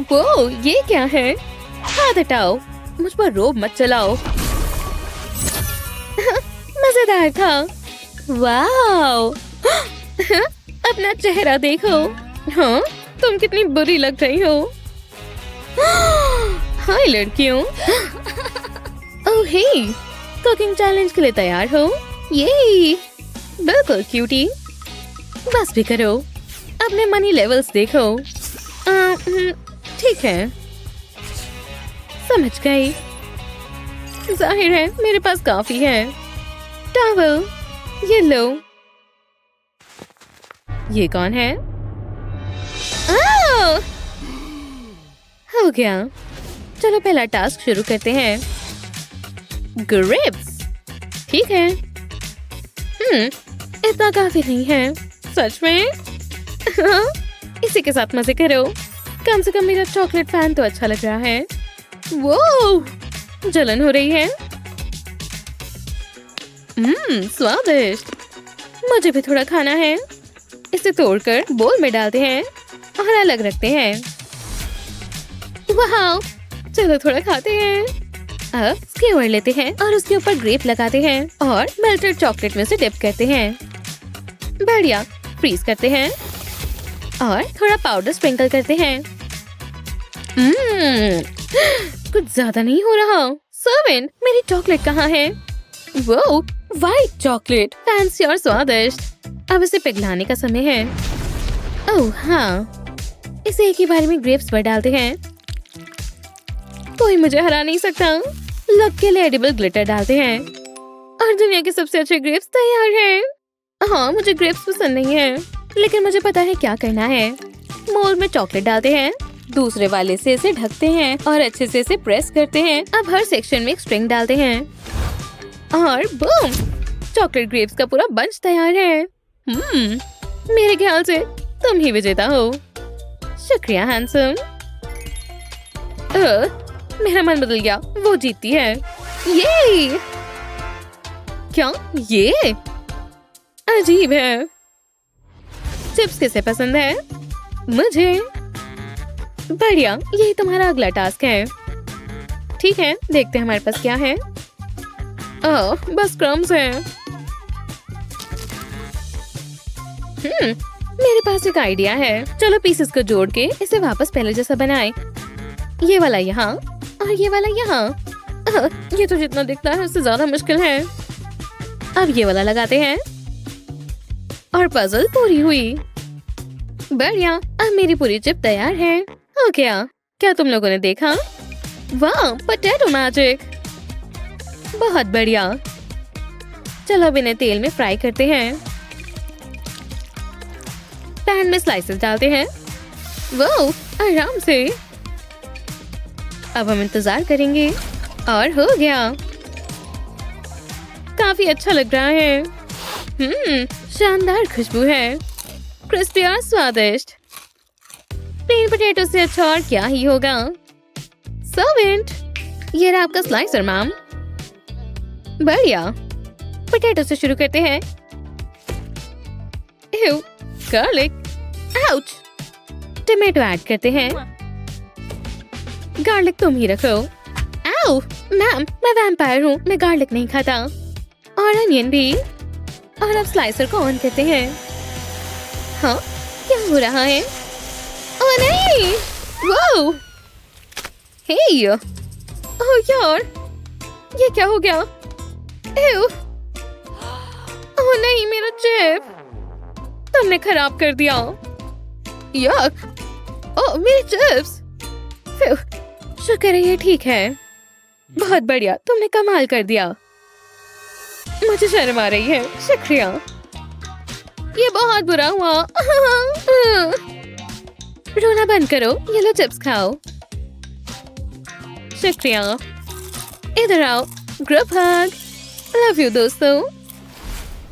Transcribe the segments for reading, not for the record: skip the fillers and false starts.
वो ये क्या है? हाथ हटाओ, मुझ पर रोब मत चलाओ। मजेदार था। वाओ। अपना चेहरा देखो। हाँ, तुम कितनी बुरी लग रही हो। हाय लड़कियों। ओह हे, कुकिंग चैलेंज के लिए तैयार हो? ये बिल्कुल क्यूटी। बस भी करो, अपने मनी लेवल्स देखो। ठीक है, समझ गई। जाहिर है मेरे पास काफी है। टॉवल, ये लो। ये कौन है? हो गया। चलो पहला टास्क शुरू करते हैं। ग्रेप्स। ठीक है। इतना काफी नहीं है। सच में? इसी के साथ मजे करो। कम से कम मेरा चॉकलेट फैन तो अच्छा लग रहा है। वो जलन हो रही है। स्वादिष्ट। मुझे भी थोड़ा खाना है। इसे तोड़कर बोल में डालते हैं और अलग रखते हैं। वाह, चलो थोड़ा खाते हैं। अब स्क्यूअर लेते हैं और उसके ऊपर ग्रेप लगाते हैं और मेल्टेड चॉकलेट में से डिप करते हैं। बढ़िया। फ्रीज करते हैं और थोड़ा पाउडर स्प्रिंकल करते हैं। कुछ ज्यादा नहीं हो रहा। सर्वेंट, मेरी चॉकलेट कहाँ है? वो व्हाइट चॉकलेट, फैंसी और स्वादिष्ट। अब इसे पिघलाने का समय है। ओह हाँ, इसे एक ही बार में ग्रेप्स पर डालते हैं। कोई मुझे हरा नहीं सकता। लक के लिए एडिबल ग्लिटर डालते हैं और दुनिया के सबसे अच्छे ग्रेप्स तैयार हैं। हाँ, मुझे ग्रेप्स पसंद नहीं है, लेकिन मुझे पता है क्या करना है। मोल्ड में चॉकलेट डालते हैं, दूसरे वाले से इसे ढकते हैं और अच्छे से इसे प्रेस करते हैं। अब हर सेक्शन में एक स्ट्रिंग डालते हैं और बूम, चॉकलेट ग्रेप्स का पूरा बंच तैयार है। मेरे ख्याल से तुम ही विजेता हो। शुक्रिया हैंडसम। मेरा मन बदल गया। वो जीतती है। ये क्या? ये अजीब है। चिप्स किसे पसंद है? मुझे। बढ़िया, यही तुम्हारा अगला टास्क है। ठीक है, देखते हैं हमारे पास क्या है। बस क्रम्स हैं। मेरे पास एक आइडिया है। चलो पीसेस को जोड़ के इसे वापस पहले जैसा बनाएं। ये वाला यहाँ और ये वाला यहाँ। ये तो जितना दिखता है उससे ज्यादा मुश्किल है। अब ये वाला लगाते हैं और पजल पूरी हुई। बढ़िया, अब मेरी पूरी चिप तैयार है। हो गया। क्या तुम लोगों ने देखा? वाह, पोटैटो मैजिक। बहुत बढ़िया। चलो अब इन्हें तेल में फ्राई करते हैं। पैन में स्लाइसेस डालते हैं। वो आराम से। अब हम इंतजार करेंगे और हो गया। काफी अच्छा लग रहा है। शानदार खुशबू है, क्रिस्पी और स्वादिष्ट। प्लेन पोटैटो से अच्छा और क्या ही होगा। सर्वेंट, ये रहा आपका स्लाइसर मैम। बढ़िया। पोटैटो से शुरू करते हैं। Garlic, ouch. टमाटो ऐड करते हैं। गार्लिक तुम ही रखो। आओ मैम, मैं वैम्पायर हूँ, मैं गार्लिक नहीं खाता। और अनियन भी। और अब स्लाइसर को ऑन करते हैं। हाँ, क्या हो रहा है? ओह नहीं! वो हे! ओह यार, ये क्या हो गया? एव! ओह नहीं, मेरा चिप तुमने खराब कर दिया। यक! ओह मेरी चिप्स! शुक्र है ये ठीक है। बहुत बढ़िया, तुमने कमाल कर दिया। मुझे शर्म आ रही है। शुक्रिया। ये बहुत बुरा हुआ। रोना बंद करो, ये लो चिप्स खाओ। शुक्रिया। इधर आओ, ग्रुप हग। लव यू दोस्तों।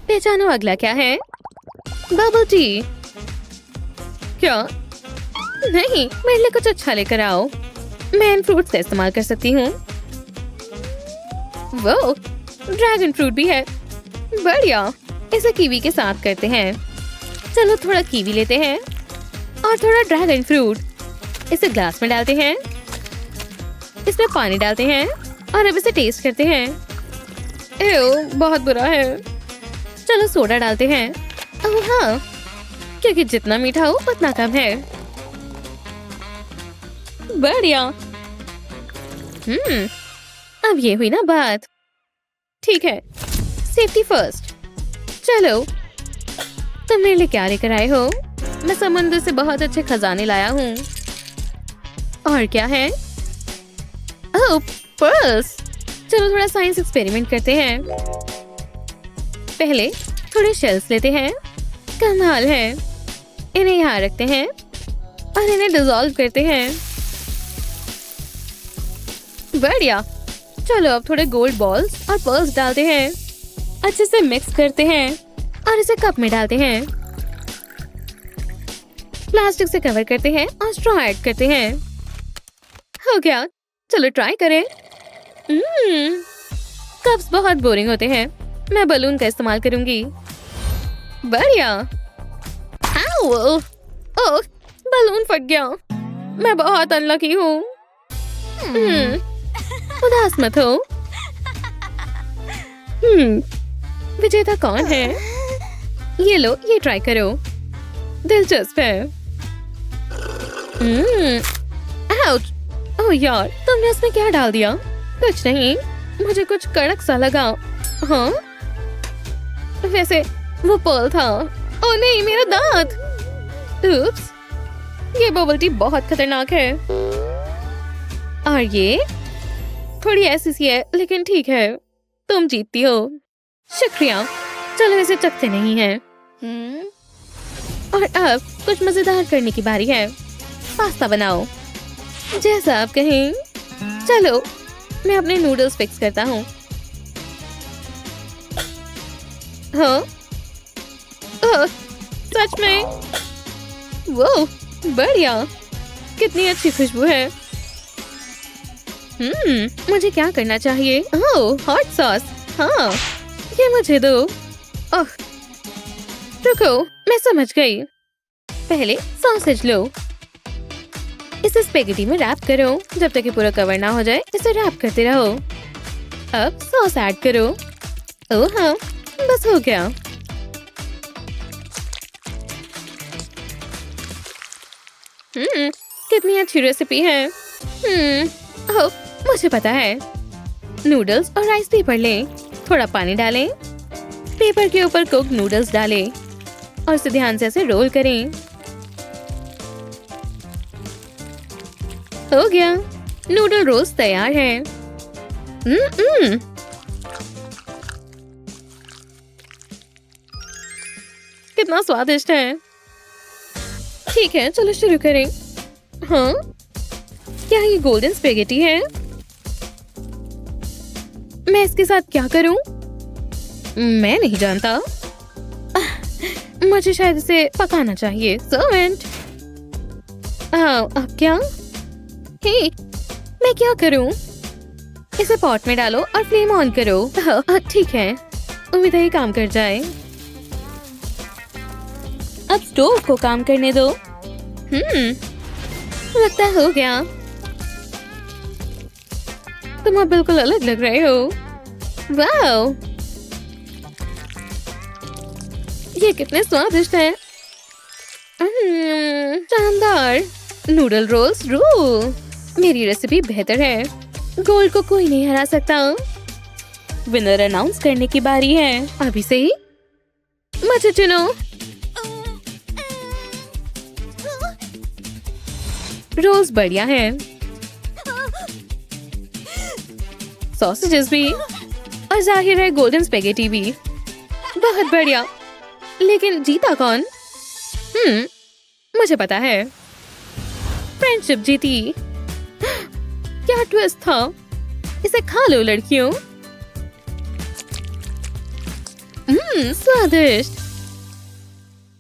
पहचानो अगला क्या है? Bubble tea. क्या? नहीं, मेरे लिए कुछ अच्छा लेकर आओ। मैं इन फ्रूट्स का इस्तेमाल कर सकती हूँ। वो ड्रैगन फ्रूट भी है। बढ़िया, इसे कीवी के साथ करते हैं। चलो थोड़ा कीवी लेते हैं और थोड़ा ड्रैगन फ्रूट। इसे ग्लास में डालते हैं, इसमें पानी डालते हैं और अब इसे टेस्ट करते हैं। एव, बहुत बुरा है। चलो सोडा डालते हैं। ओह हाँ, क्योंकि जितना मीठा हो उतना कम है। बढ़िया। अब ये हुई ना बात। ठीक है, सेफ्टी फर्स्ट। चलो, तुम मेरे लिए क्या लेकर आए हो? मैं समुद्र से बहुत अच्छे खजाने लाया हूँ। और क्या है? ओह, पर्ल्स। चलो थोड़ा साइंस एक्सपेरिमेंट करते हैं। पहले थोड़े शेल्स लेते हैं। कमाल है। इन्हें यहाँ रखते हैं और इन्हें डिसॉल्व करते हैं। बढ़िया। चलो अब थोड़े गोल्ड बॉल्स और पर्ल्स डालते हैं। अच्छे से मिक्स करते हैं और इसे कप में डालते हैं। प्लास्टिक से कवर करते हैं और स्ट्रॉ ऐड करते हैं। हो गया। चलो ट्राई करें। कप्स बहुत बोरिंग होते हैं। मैं बलून का इस्तेमाल करूंगी। बढ़िया। ओह, बलून फट गया। मैं बहुत अनलकी हूँ। उदास मत हो। विजेता कौन है? ये लो, ये ट्राई करो। दिलचस्प है। आउच। ओह यार, तुमने इसमें क्या डाल दिया? कुछ नहीं, मुझे कुछ कड़क सा लगा। हाँ, वैसे वो पर्ल था। ओह नहीं, मेरा दांत। उप्स, ये बबल टी बहुत खतरनाक है। और ये थोड़ी ऐसी सी है, लेकिन ठीक है, तुम जीतती हो। शुक्रिया। चलो इसे चखते नहीं हैं। और अब कुछ मजेदार करने की बारी है। पास्ता बनाओ, जैसा आप कहें। चलो, मैं अपने नूडल्स फिक्स करता हूँ। हाँ, ओह, सच में। वो बढ़िया। कितनी अच्छी खुशबू है। मुझे क्या करना चाहिए? ओह, हॉट सॉस। हाँ, ये मुझे दो। ओह, रुको, मैं समझ गई। पहले सॉसेज लो, इसे स्पेगेटी में रैप करो जब तक कि पूरा कवर ना हो जाए। इसे रैप करते रहो। अब सॉस ऐड करो। ओह हाँ, बस हो गया। कितनी अच्छी रेसिपी है। ओह, मुझे पता है। नूडल्स और राइस पेपर लें। थोड़ा पानी डालें। पेपर के ऊपर कुक नूडल्स डालें और इसे ध्यान से ऐसे रोल करें। हो गया, नूडल रोल्स तैयार है। कितना स्वादिष्ट है। ठीक है, चलो शुरू करें। हाँ, क्या ये गोल्डन स्पेगेटी है? मैं इसके साथ क्या करूं? मैं नहीं जानता। मुझे शायद इसे पकाना चाहिए। सर्वेंट। अब क्या? हे, मैं क्या करूं? इसे पॉट में डालो और फ्लेम ऑन करो। ठीक है, उम्मीद है ये काम कर जाए। अब स्टोव को काम करने दो। लगता है हो गया। तुम अब बिल्कुल अलग लग रहे हो। वाओ, ये कितने स्वादिष्ट हैं। शानदार। Noodle rolls rule. मेरी रेसिपी बेहतर है। गोल्ड को कोई नहीं हरा सकता। विनर अनाउंस करने की बारी है। अभी से ही मुझे चुनो। रोल्स बढ़िया है, सॉसेजेस भी, और जाहिर है गोल्डन स्पेगेटी भी। बहुत बढ़िया। लेकिन जीता कौन? मुझे पता है, फ्रेंडशिप जीती। क्या ट्विस्ट था। इसे खा लो लड़कियों। स्वादिष्ट।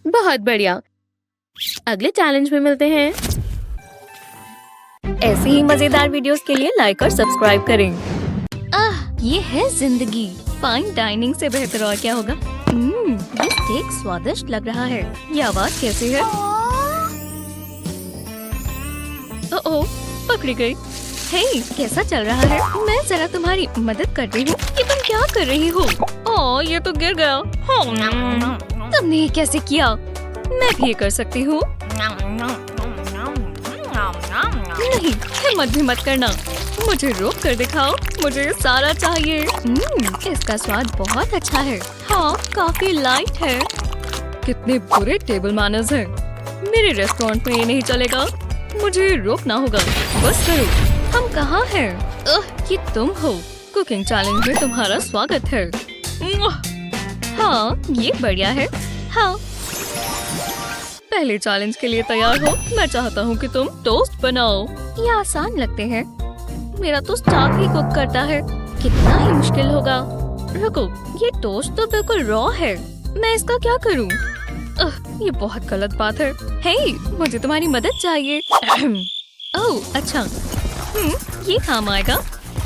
बहुत बढ़िया। अगले चैलेंज में मिलते हैं। ऐसी ही मजेदार वीडियोस के लिए लाइक और सब्सक्राइब करें। ये है जिंदगी। फाइन डाइनिंग से बेहतर और क्या होगा। ये स्टेक स्वादिष्ट लग रहा है। ये आवाज कैसी है? ओह, पकड़ी गई। हे, कैसा चल रहा है? मैं जरा तुम्हारी मदद करती हूँ। ये तुम क्या कर रही हो? ओह, ये तो गिर गया। तुमने ये कैसे किया? मैं भी ये कर सकती हूँ। नहीं, हिम्मत भी मत करना। मुझे रोक कर दिखाओ, मुझे ये सारा चाहिए। इसका स्वाद बहुत अच्छा है। हाँ, काफी लाइट है। कितने बुरे टेबल मैनर्स हैं। मेरे रेस्टोरेंट में ये नहीं चलेगा। मुझे रोकना होगा। बस करो। हम कहाँ हैं? ये तुम हो। कुकिंग चैलेंज में तुम्हारा स्वागत है। हाँ, ये बढ़िया है। हाँ, पहले चैलेंज के लिए तैयार हो? मैं चाहता हूँ कि तुम टोस्ट बनाओ। ये आसान लगते हैं। मेरा तो स्टाफ ही कुक करता है। कितना ही मुश्किल होगा। रुको, ये टोस्ट तो बिल्कुल रॉ है। मैं इसका क्या करूँ? ये बहुत गलत बात है। हे, मुझे तुम्हारी मदद चाहिए। ओह, अच्छा। ये काम आएगा।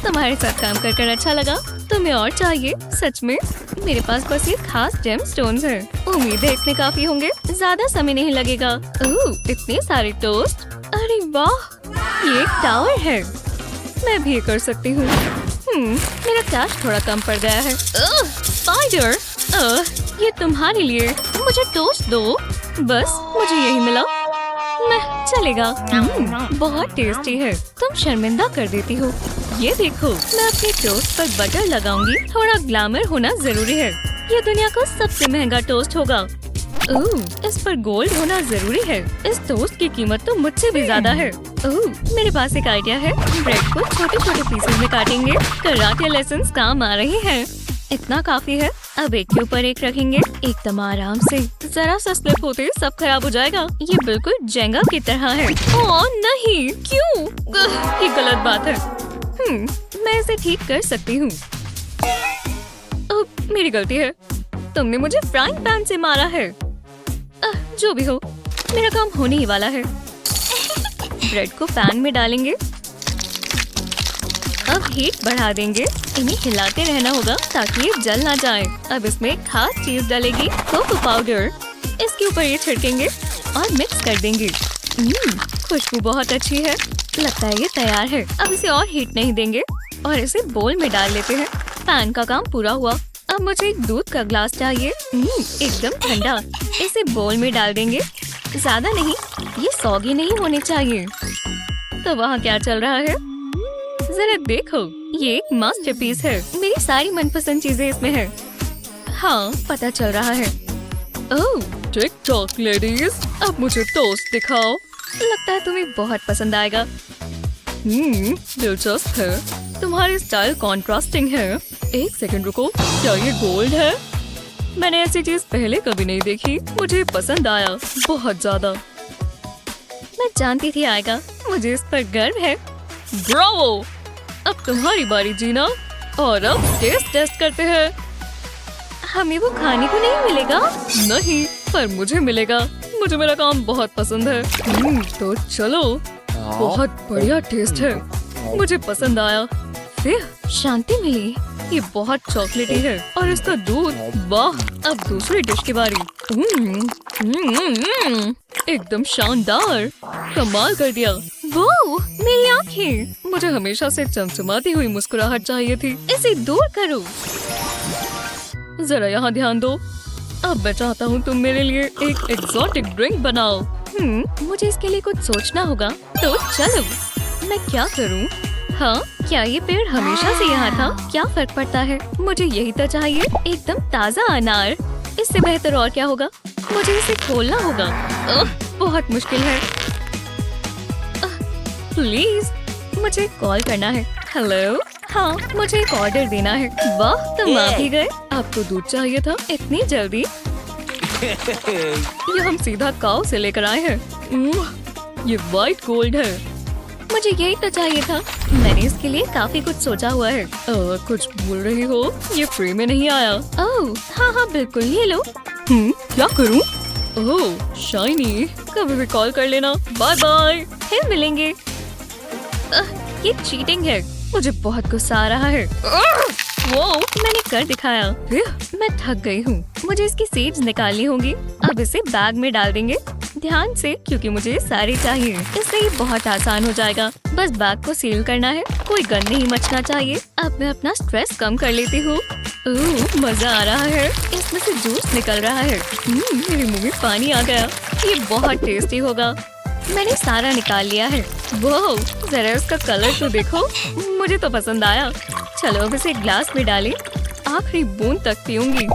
तुम्हारे साथ काम कर अच्छा लगा। तुम्हें और चाहिए? सच में? मेरे पास बस ये खास जेमस्टोन्स हैं। उम्मीद है इतने काफी होंगे। ज्यादा समय नहीं लगेगा। ओह, इतने सारे टोस्ट। अरे वाह, ये एक टावर है। मैं भी ये कर सकती हूँ। मेरा कैश थोड़ा कम पड़ गया है। स्पाइडर, ये तुम्हारे लिए। मुझे टोस्ट दो। बस मुझे यही मिला। मैं चलेगा। बहुत टेस्टी है। तुम शर्मिंदा कर देती हो। ये देखो, मैं अपने टोस्ट पर बटर लगाऊंगी। थोड़ा ग्लैमर होना जरूरी है। ये दुनिया का सबसे महंगा टोस्ट होगा। इस पर गोल्ड होना जरूरी है। इस टोस्ट की कीमत तो मुझसे भी ज्यादा है। मेरे पास एक आइडिया है। ब्रेड को छोटे छोटे पीसेस में काटेंगे। कराटे लेसन्स काम आ रहे हैं। इतना काफी है। अब एक के ऊपर एक रखेंगे, एकदम आराम से। जरा सा स्लिप होते सब खराब हो जाएगा। ये बिल्कुल जेंगा की तरह है। ओह नहीं, क्यों? ये गलत बात है। मैं इसे ठीक कर सकती हूँ। मेरी गलती है। तुमने मुझे फ्राइंग पैन से मारा है। जो भी हो, मेरा काम होने ही वाला है। ब्रेड को पैन में डालेंगे। अब हीट बढ़ा देंगे। इन्हें हिलाते रहना होगा ताकि ये जल ना जाए। अब इसमें एक खास चीज डलेगी, कोको पाउडर। इसके ऊपर ये छिड़केंगे और मिक्स कर देंगे। खुशबू बहुत अच्छी है। लगता है ये तैयार है। अब इसे और हीट नहीं देंगे और इसे बोल में डाल लेते हैं। पैन का काम पूरा हुआ। अब मुझे एक दूध का ग्लास चाहिए। एकदम ठंडा। इसे बोल में डाल देंगे। ज्यादा नहीं, ये सौगी नहीं होने चाहिए। तो वहाँ क्या चल रहा है? जरा देखो, ये एक मास्टरपीस है। मेरी सारी मनपसंद चीजें इसमें है। हाँ, पता चल रहा है। ओह, टिक टॉक लेडीज, अब मुझे टोस्ट दिखाओ। लगता है तुम्हें बहुत पसंद आएगा। दिलचस्प है। तुम्हारी स्टाइल कॉन्ट्रास्टिंग है। एक सेकंड रुको, क्या ये गोल्ड है? मैंने ऐसी चीज पहले कभी नहीं देखी। मुझे पसंद आया बहुत ज्यादा। मैं जानती थी आएगा। मुझे इस पर गर्व है। ब्रावो! अब तुम्हारी बारी जीना। और अब टेस्ट करते हैं। हमें वो खाने को नहीं मिलेगा। नहीं, पर मुझे मिलेगा। मुझे मेरा काम बहुत पसंद है। तो चलो। बहुत बढ़िया टेस्ट है। मुझे पसंद आया। फिर शांति मिली। ये बहुत चॉकलेटी है और इसका दूध, वाह! अब दूसरी डिश की बारी। एकदम शानदार, कमाल कर दिया। वो मेरी आँखें। मुझे हमेशा से चमचमाती हुई मुस्कुराहट चाहिए थी। इसे दूर करो। जरा यहाँ ध्यान दो। अब मैं चाहता हूँ तुम मेरे लिए एक एक्सोटिक ड्रिंक बनाओ। मुझे इसके लिए कुछ सोचना होगा। तो चलो, मैं क्या करूँ? हाँ, क्या ये पेड़ हमेशा से यहाँ था? क्या फर्क पड़ता है? मुझे यही तो चाहिए, एकदम ताजा अनार। इससे बेहतर और क्या होगा? मुझे इसे खोलना होगा। बहुत मुश्किल है। प्लीज, मुझे कॉल करना है। हेलो, हाँ, मुझे एक ऑर्डर देना है। वाह, तुम आ भी गए। आपको दूध चाहिए था इतनी जल्दी? ये हम सीधा काऊ से लेकर आए हैं। ये व्हाइट गोल्ड है। मुझे यही तो चाहिए था। मैंने इसके लिए काफी कुछ सोचा हुआ है। कुछ भूल रही हो? ये फ्री में नहीं आया। ओह, हाँ, बिल्कुल, ये लो। क्या करूँ? ओह, शाइनी, कभी भी कॉल कर लेना। बाय बाय, फिर मिलेंगे। ये चीटिंग है। मुझे बहुत गुस्सा आ रहा है। वो मैंने कर दिखाया। मैं थक गई हूँ। मुझे इसकी सीड्स निकालनी होंगी। अब इसे बैग में डाल देंगे। ध्यान से, क्योंकि मुझे ये सारे चाहिए। इससे ये बहुत आसान हो जाएगा। बस बैग को सील करना है, कोई गंद नहीं मचना चाहिए। अब मैं अपना स्ट्रेस कम कर लेती हूँ। मजा आ रहा है, इसमें से जूस निकल रहा है। मेरे मुंह में पानी आ गया। ये बहुत टेस्टी होगा। मैंने सारा निकाल लिया है। वाह, जरा इसका कलर तो देखो, मुझे तो पसंद आया। चलो अब इसे ग्लास में डालें, आखिरी बूंद तक पीऊंगी।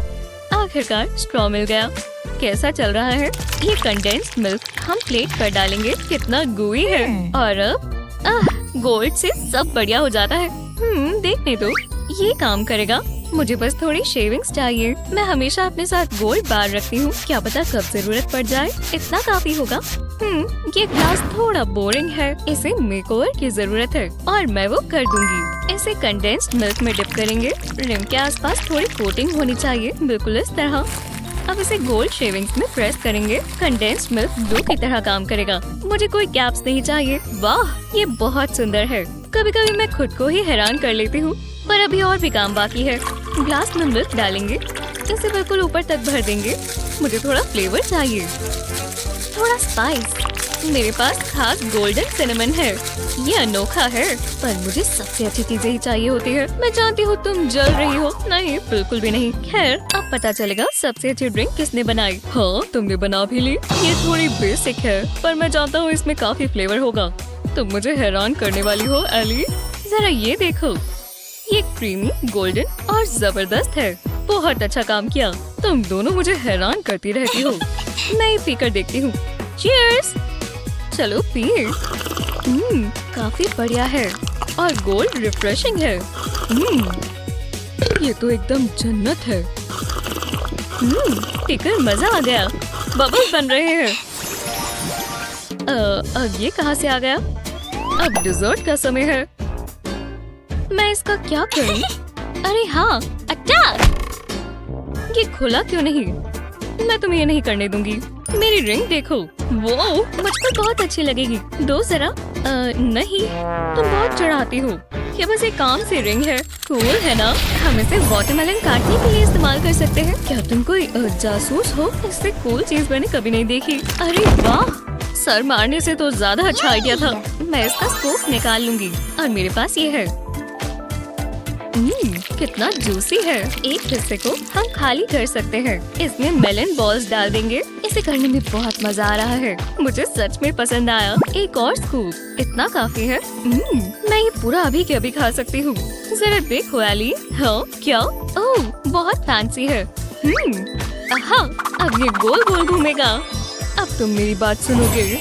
आखिरकार स्ट्रॉ मिल गया। कैसा चल रहा है? ये कंडेंस्ड मिल्क हम प्लेट पर डालेंगे। कितना gooey है। और अब गोल्ड से सब बढ़िया हो जाता है। देखने दो, ये काम करेगा। मुझे बस थोड़ी शेविंग्स चाहिए। मैं हमेशा अपने साथ गोल्ड बार रखती हूँ, क्या पता कब जरूरत पड़ जाए। इतना काफी होगा। ये ग्लास थोड़ा बोरिंग है, इसे मेकओवर की जरूरत है और मैं वो कर दूंगी। इसे कंडेंस्ड मिल्क में डिप करेंगे। रिम के आसपास थोड़ी कोटिंग होनी चाहिए, बिल्कुल इस तरह। अब इसे गोल्ड शेविंग्स में प्रेस करेंगे। कंडेंस्ड मिल्क ग्लू की तरह काम करेगा। मुझे कोई कैप्स नहीं चाहिए। वाह, ये बहुत सुंदर है। कभी कभी मैं खुद को ही हैरान कर लेती हूँ, पर अभी और भी काम बाकी है। ग्लास में मिल्क डालेंगे, इसे बिल्कुल ऊपर तक भर देंगे। मुझे थोड़ा फ्लेवर चाहिए, थोड़ा स्पाइस। मेरे पास खास गोल्डन सिनेमन है। ये अनोखा है, पर मुझे सबसे अच्छी चीजें ही चाहिए होती है। मैं जानती हूँ तुम जल रही हो। नहीं, बिल्कुल भी नहीं। खैर, अब पता चलेगा सबसे अच्छी ड्रिंक किसने बनाई। हाँ, तुमने बना भी ली। ये थोड़ी बेसिक है, पर मैं जानता हूँ इसमें काफी फ्लेवर होगा। तुम मुझे हैरान करने वाली हो एली। जरा ये देखो, ये क्रीमी, गोल्डन और जबरदस्त है। बहुत अच्छा काम किया। तुम दोनों मुझे हैरान करती रहती हो। मैं पीकर देखती हूँ। चीयर्स। चलो पिए। काफी बढ़िया है और गोल्ड रिफ्रेशिंग है। ये तो एकदम जन्नत है। पीकर मजा आ गया। बबल्स बन रहे हैं। अब ये कहाँ से आ गया? अब डिजर्ट का समय है। मैं इसका क्या करूं? अरे हाँ, अटैक! ये खुला क्यों नहीं? मैं तुम्हें ये नहीं करने दूंगी। मेरी रिंग देखो, वो मुझको बहुत अच्छी लगेगी। दो जरा। नहीं, तुम बहुत चढ़ाती हो। ये बस एक काम से रिंग है। कूल है ना? हम इसे वाटरमेलन काटने के लिए इस्तेमाल कर सकते हैं। क्या तुम कोई जासूस हो? इससे कूल चीज मैंने कभी नहीं देखी। अरे वाह, सर मारने से तो ज्यादा अच्छा आइडिया था। मैं इसका स्कोप निकाल लूंगी और मेरे पास ये है। कितना जूसी है। एक हिस्से को हम खाली कर सकते हैं। इसमें मेलन बॉल्स डाल देंगे। इसे करने में बहुत मजा आ रहा है। मुझे सच में पसंद आया। एक और स्कूप, इतना काफी है। मैं ये पूरा अभी के अभी खा सकती हूँ। जरा देखो एली। हाँ, क्या? ओह, बहुत फैंसी है। अब ये गोल गोल घूमेगा। अब तुम मेरी बात सुनोगे।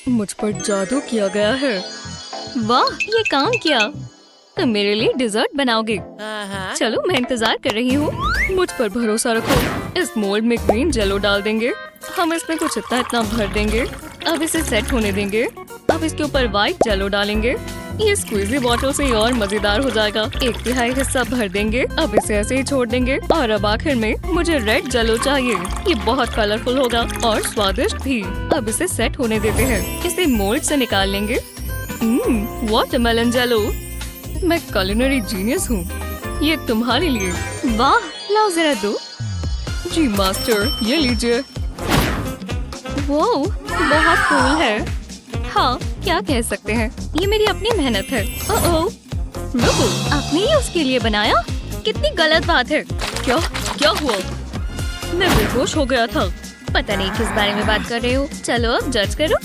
मुझ पर जादू किया गया है। वाह, ये काम किया। तुम मेरे लिए डिजर्ट बनाओगे। चलो, मैं इंतजार कर रही हूँ। मुझ पर भरोसा रखो। इस मोल्ड में ग्रीन जेलो डाल देंगे। हम इसमें कुछ इतना भर देंगे। अब इसे सेट होने देंगे। अब इसके ऊपर व्हाइट जेलो डालेंगे। ये स्क्वीजी बॉटल से और मजेदार हो जाएगा। 1/3 हिस्सा भर देंगे। अब इसे ऐसे ही छोड़ देंगे। और अब आखिर में मुझे रेड जेलो चाहिए। ये बहुत कलरफुल होगा और स्वादिष्ट भी। अब इसे सेट होने देते हैं। इसे मोल्ड से निकाल लेंगे। वाटरमेलन जेलो। मैं कुलिनरी जीनियस हूँ। ये तुम्हारे लिए। वाह, लाओ जरा दो। जी मास्टर, ये लीजिए। वो बहुत कूल है। हाँ, क्या कह सकते हैं, ये मेरी अपनी मेहनत है। ओह, रुको, आपने ये उसके लिए बनाया? कितनी गलत बात है। क्या हुआ? मैं बेहोश हो गया था। पता नहीं किस बारे में बात कर रहे हो। चलो अब जज करो।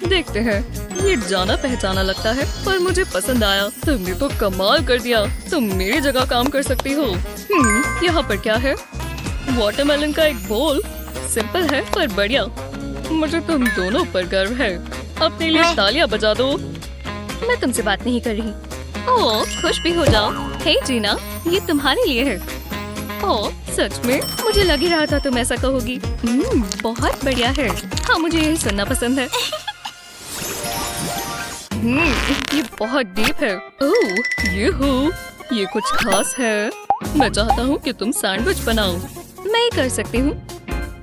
देखते हैं। ये जाना पहचाना लगता है, पर मुझे पसंद आया। तुमने तो कमाल कर दिया। तुम मेरी जगह काम कर सकती हो। यहाँ पर क्या है? वाटरमेलन का एक बोल। सिंपल है पर बढ़िया। मुझे तुम दोनों पर गर्व है। अपने लिए तालियां बजा दो। मैं तुमसे बात नहीं कर रही। ओह, खुश भी हो जाओ। हे जीना, ये तुम्हारे लिए है। ओह, सच में? मुझे लग ही रहा था तुम ऐसा कहोगी। बहुत बढ़िया है। हाँ, मुझे यही सुनना पसंद है। ये बहुत डीप है। ओह, ये कुछ खास है। मैं चाहता हूँ कि तुम सैंडविच बनाओ। मैं ये कर सकती हूँ।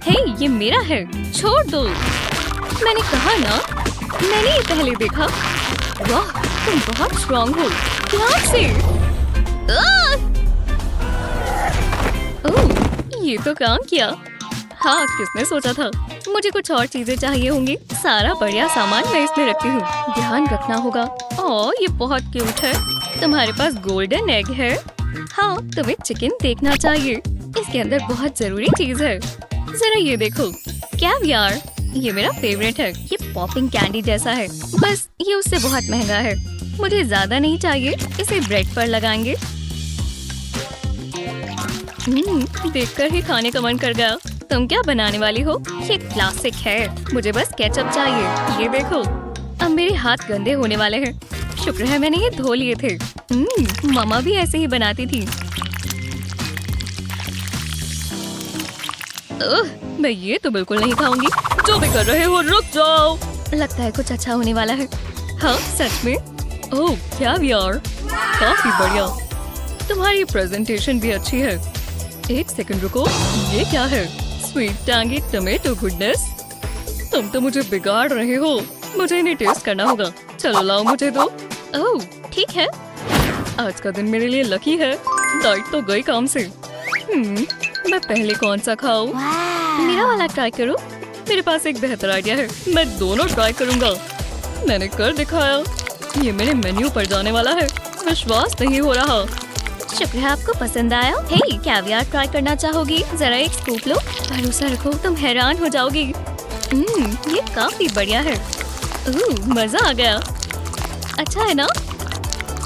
हे, ये मेरा है। छोड़ दो। मैंने कहा ना, मैंने ये पहले देखा। वाह, तुम बहुत स्ट्रॉन्ग हो। ध्यान से। ओह, ये तो काम किया। हाँ, किसने सोचा था? मुझे कुछ और चीजें चाहिए होंगी। सारा बढ़िया सामान मैं इसमें रखती हूँ। ध्यान रखना होगा। ओह, ये बहुत क्यूट है। तुम्हारे पास गोल्डन एग है? हाँ, तुम्हें चिकन देखना चाहिए। इसके अंदर बहुत जरूरी चीज है। जरा ये देखो, कैवियर। ये मेरा फेवरेट है। ये पॉपिंग कैंडी जैसा है, बस ये उससे बहुत महंगा है। मुझे ज्यादा नहीं चाहिए। इसे ब्रेड पर लगाएंगे। देखकर ही खाने का मन कर गया। तुम क्या बनाने वाली हो? ये क्लासिक है। मुझे बस केचप चाहिए। ये देखो, अब मेरे हाथ गंदे होने वाले हैं। शुक्र है मैंने ये धो लिए थे। मामा भी ऐसे ही बनाती थी। मैं ये तो बिल्कुल नहीं खाऊंगी। जो भी कर रहे हो रुक जाओ। लगता है कुछ अच्छा होने वाला है। हाँ, सच में। ओह, कैवियर, काफी बढ़िया। तुम्हारी प्रेजेंटेशन भी अच्छी है। एक सेकंड रुको, ये क्या है? Sweet tangy tomato goodness. तुम तो मुझे बिगाड़ रहे हो। मुझे इन्हें टेस्ट करना होगा। चलो लाओ मुझे दो। ओह, ठीक है। आज का दिन मेरे लिए लकी है। डाइट तो गई काम से। मैं पहले कौन सा खाऊं? मेरा वाला ट्राई करूं? मेरे पास एक बेहतर आइडिया है। मैं दोनों ट्राई करूंगा। मैंने कर दिखाया। ये मेरे मेन्यू पर जाने वाला है। विश्वास नहीं हो रहा। शुक्र है आपको पसंद आया। हे, कैवियर ट्राई करना चाहोगी? जरा एक स्कूप लो। भरोसा रखो, तुम हैरान हो जाओगी। ये काफी बढ़िया है। मजा आ गया। अच्छा है ना?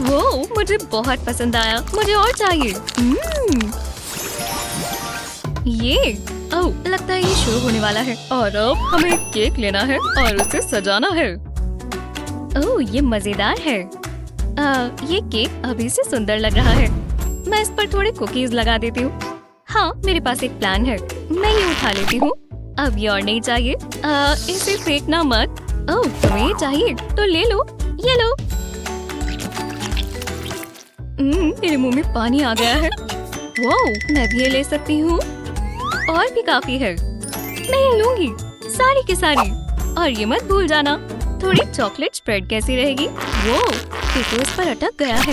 वो मुझे बहुत पसंद आया। मुझे और चाहिए। ये लगता है ये शुरू होने वाला है। और अब हमें केक लेना है और उसे सजाना है। ये मजेदार है। ये केक अभी से सुंदर लग रहा है। मैं इस पर थोड़े कुकीज लगा देती हूँ। हाँ, मेरे पास एक प्लान है। मैं ये उठा लेती हूँ। अब ये और नहीं चाहिए। इसे फेंकना मत। तुम्हें ये चाहिए तो ले लो। ये लो। मेरे मुंह में पानी आ गया है। वाह, मैं भी ये ले सकती हूँ। और भी काफी है। मैं ये लूंगी, सारी की सारी। और ये मत भूल जाना, थोड़ी चॉकलेट स्प्रेड कैसी रहेगी? वो ये तो इस पर अटक गया है।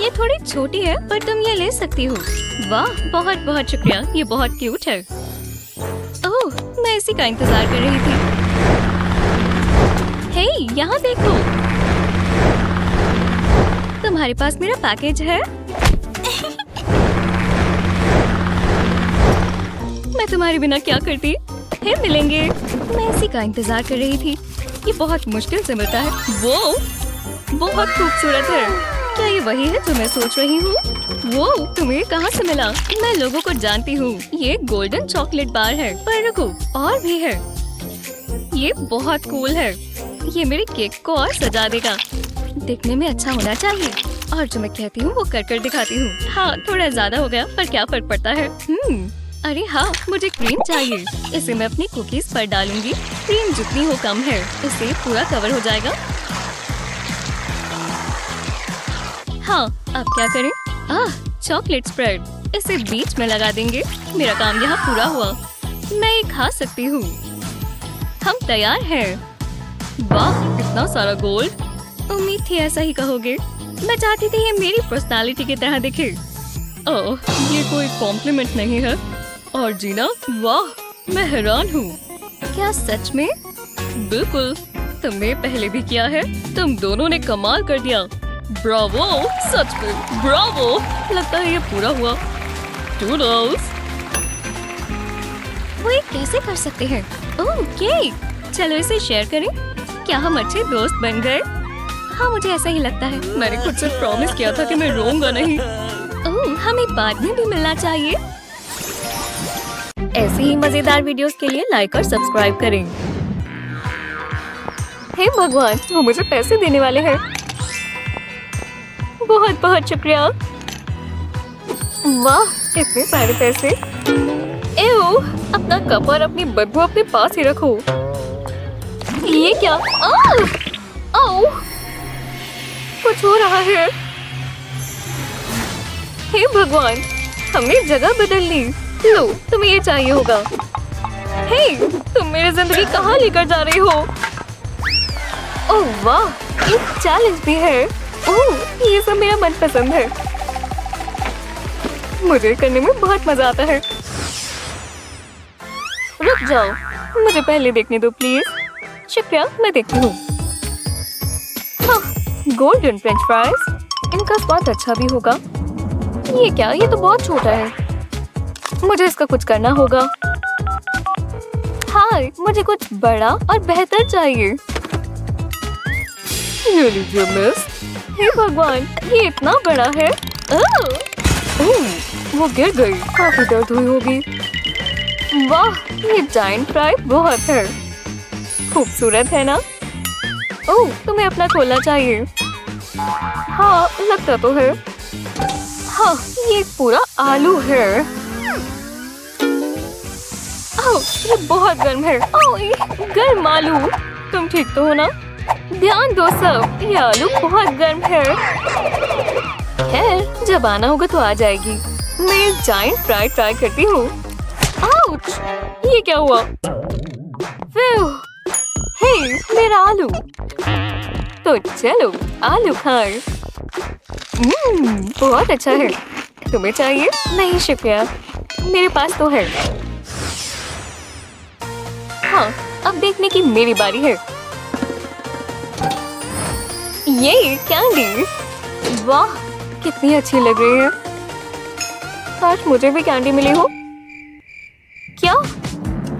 ये थोड़ी छोटी है पर तुम ये ले सकती हो। वाह, बहुत बहुत शुक्रिया। ये बहुत क्यूट है। ओह, मैं इसी का इंतजार कर रही थी। हे, यहाँ देखो। तुम्हारे पास मेरा पैकेज है। मैं तुम्हारे बिना क्या करती? फिर मिलेंगे। मैं इसी का इंतजार कर रही थी। ये बहुत मुश्किल से मिलता है। वो बहुत खूबसूरत है। क्या ये वही है जो मैं सोच रही हूँ? वो तुम्हें कहाँ से मिला? मैं लोगों को जानती हूँ। ये गोल्डन चॉकलेट बार है। पर रुको, और भी है। ये बहुत कूल है। ये मेरे केक को और सजा देगा। दिखने में अच्छा होना चाहिए। और जो मैं कहती हूँ वो कर दिखाती हूँ। हाँ, थोड़ा ज्यादा हो गया पर क्या फर्क पड़ता है। अरे हाँ, मुझे क्रीम चाहिए। इसे मैं अपनी कुकीज पर डालूंगी। क्रीम जितनी हो कम है, इससे पूरा कवर हो जाएगा। हाँ, अब क्या करें? Chocolate spread. इसे बीच में लगा देंगे। मेरा काम यहाँ पूरा हुआ। मैं ये खा सकती हूँ। हम तैयार हैं। वाह, इतना सारा गोल्ड। उम्मीद थी ऐसा ही कहोगे। मैं चाहती थी ये मेरी पर्सनालिटी की तरह दिखे। ओह, ये कोई कॉम्प्लीमेंट नहीं है। और जीना, वाह, मैं हैरान हूँ। क्या सच में? बिल्कुल, तुमने पहले भी किया है। तुम दोनों ने कमाल कर दिया। ब्रावो, सच में ब्रावो। लगता है ये पूरा हुआ। टूडल्स। वो ये कैसे कर सकते हैं? ओह, केक। चलो इसे शेयर करें। क्या हम अच्छे दोस्त बन गए? हाँ, मुझे ऐसा ही लगता है। मैंने खुद से प्रॉमिस किया था कि मैं रोऊंगा नहीं। ओह, हमें बाद में भी मिलना चाहिए। ऐसी ही मजेदार वीडियोस के लिए लाइक और सब्सक्राइब करें। हे भगवान, वो मुझे पैसे देने वाले हैं। बहुत बहुत शुक्रिया। वाह, इतने सारे पैसे। एओ, अपना कप और अपनी बदबू अपने पास ही रखो। ये क्या? आओ, कुछ हो रहा है। हे भगवान, हमने जगह बदल ली। लो, तुम्हें ये चाहिए होगा। हे, तुम मेरी जिंदगी कहाँ लेकर जा रही हो? ओह वाह, एक चैलेंज भी है। ओह, ये सब मेरा मनपसंद है। मुझे करने में बहुत मजा आता है। रुक जाओ, मुझे पहले देखने दो प्लीज। शुक्रिया, मैं देखती हूँ। हाँ, गोल्डन फ्रेंच फ्राइज, इनका स्वाद अच्छा भी होगा। ये क्या, ये तो बहुत छोटा है। मुझे इसका कुछ करना होगा। हाय, मुझे कुछ बड़ा और बेहतर चाहिए। ये लीजिए मिस। हे भगवान, ये इतना बड़ा है। ओह, वो गिर गई, काफी दर्द हुई होगी। वाह, ये जायंट फ्राई बहुत है। खूबसूरत है ना? ओह, तुम्हें अपना खोलना चाहिए। हाँ, लगता तो है। हाँ, ये पूरा आलू है। ओह, ये बहुत गर्म है। ओह, ये गर्म आलू। तुम ठीक तो हो ना? ध्यान दो सब, ये आलू बहुत गर्म है। खैर, जब आना होगा तो आ जाएगी। मैं जायंट फ्राई ट्राई करती हूँ। आउच! ये क्या हुआ? हे, मेरा आलू। तो चलो आलू खाएं। बहुत अच्छा है। तुम्हें चाहिए? नहीं शुक्रिया, मेरे पास तो है। हाँ, अब देखने की मेरी बारी है। ये कैंडी, वाह कितनी अच्छी लग रही है। काश मुझे भी कैंडी मिली हो। क्या?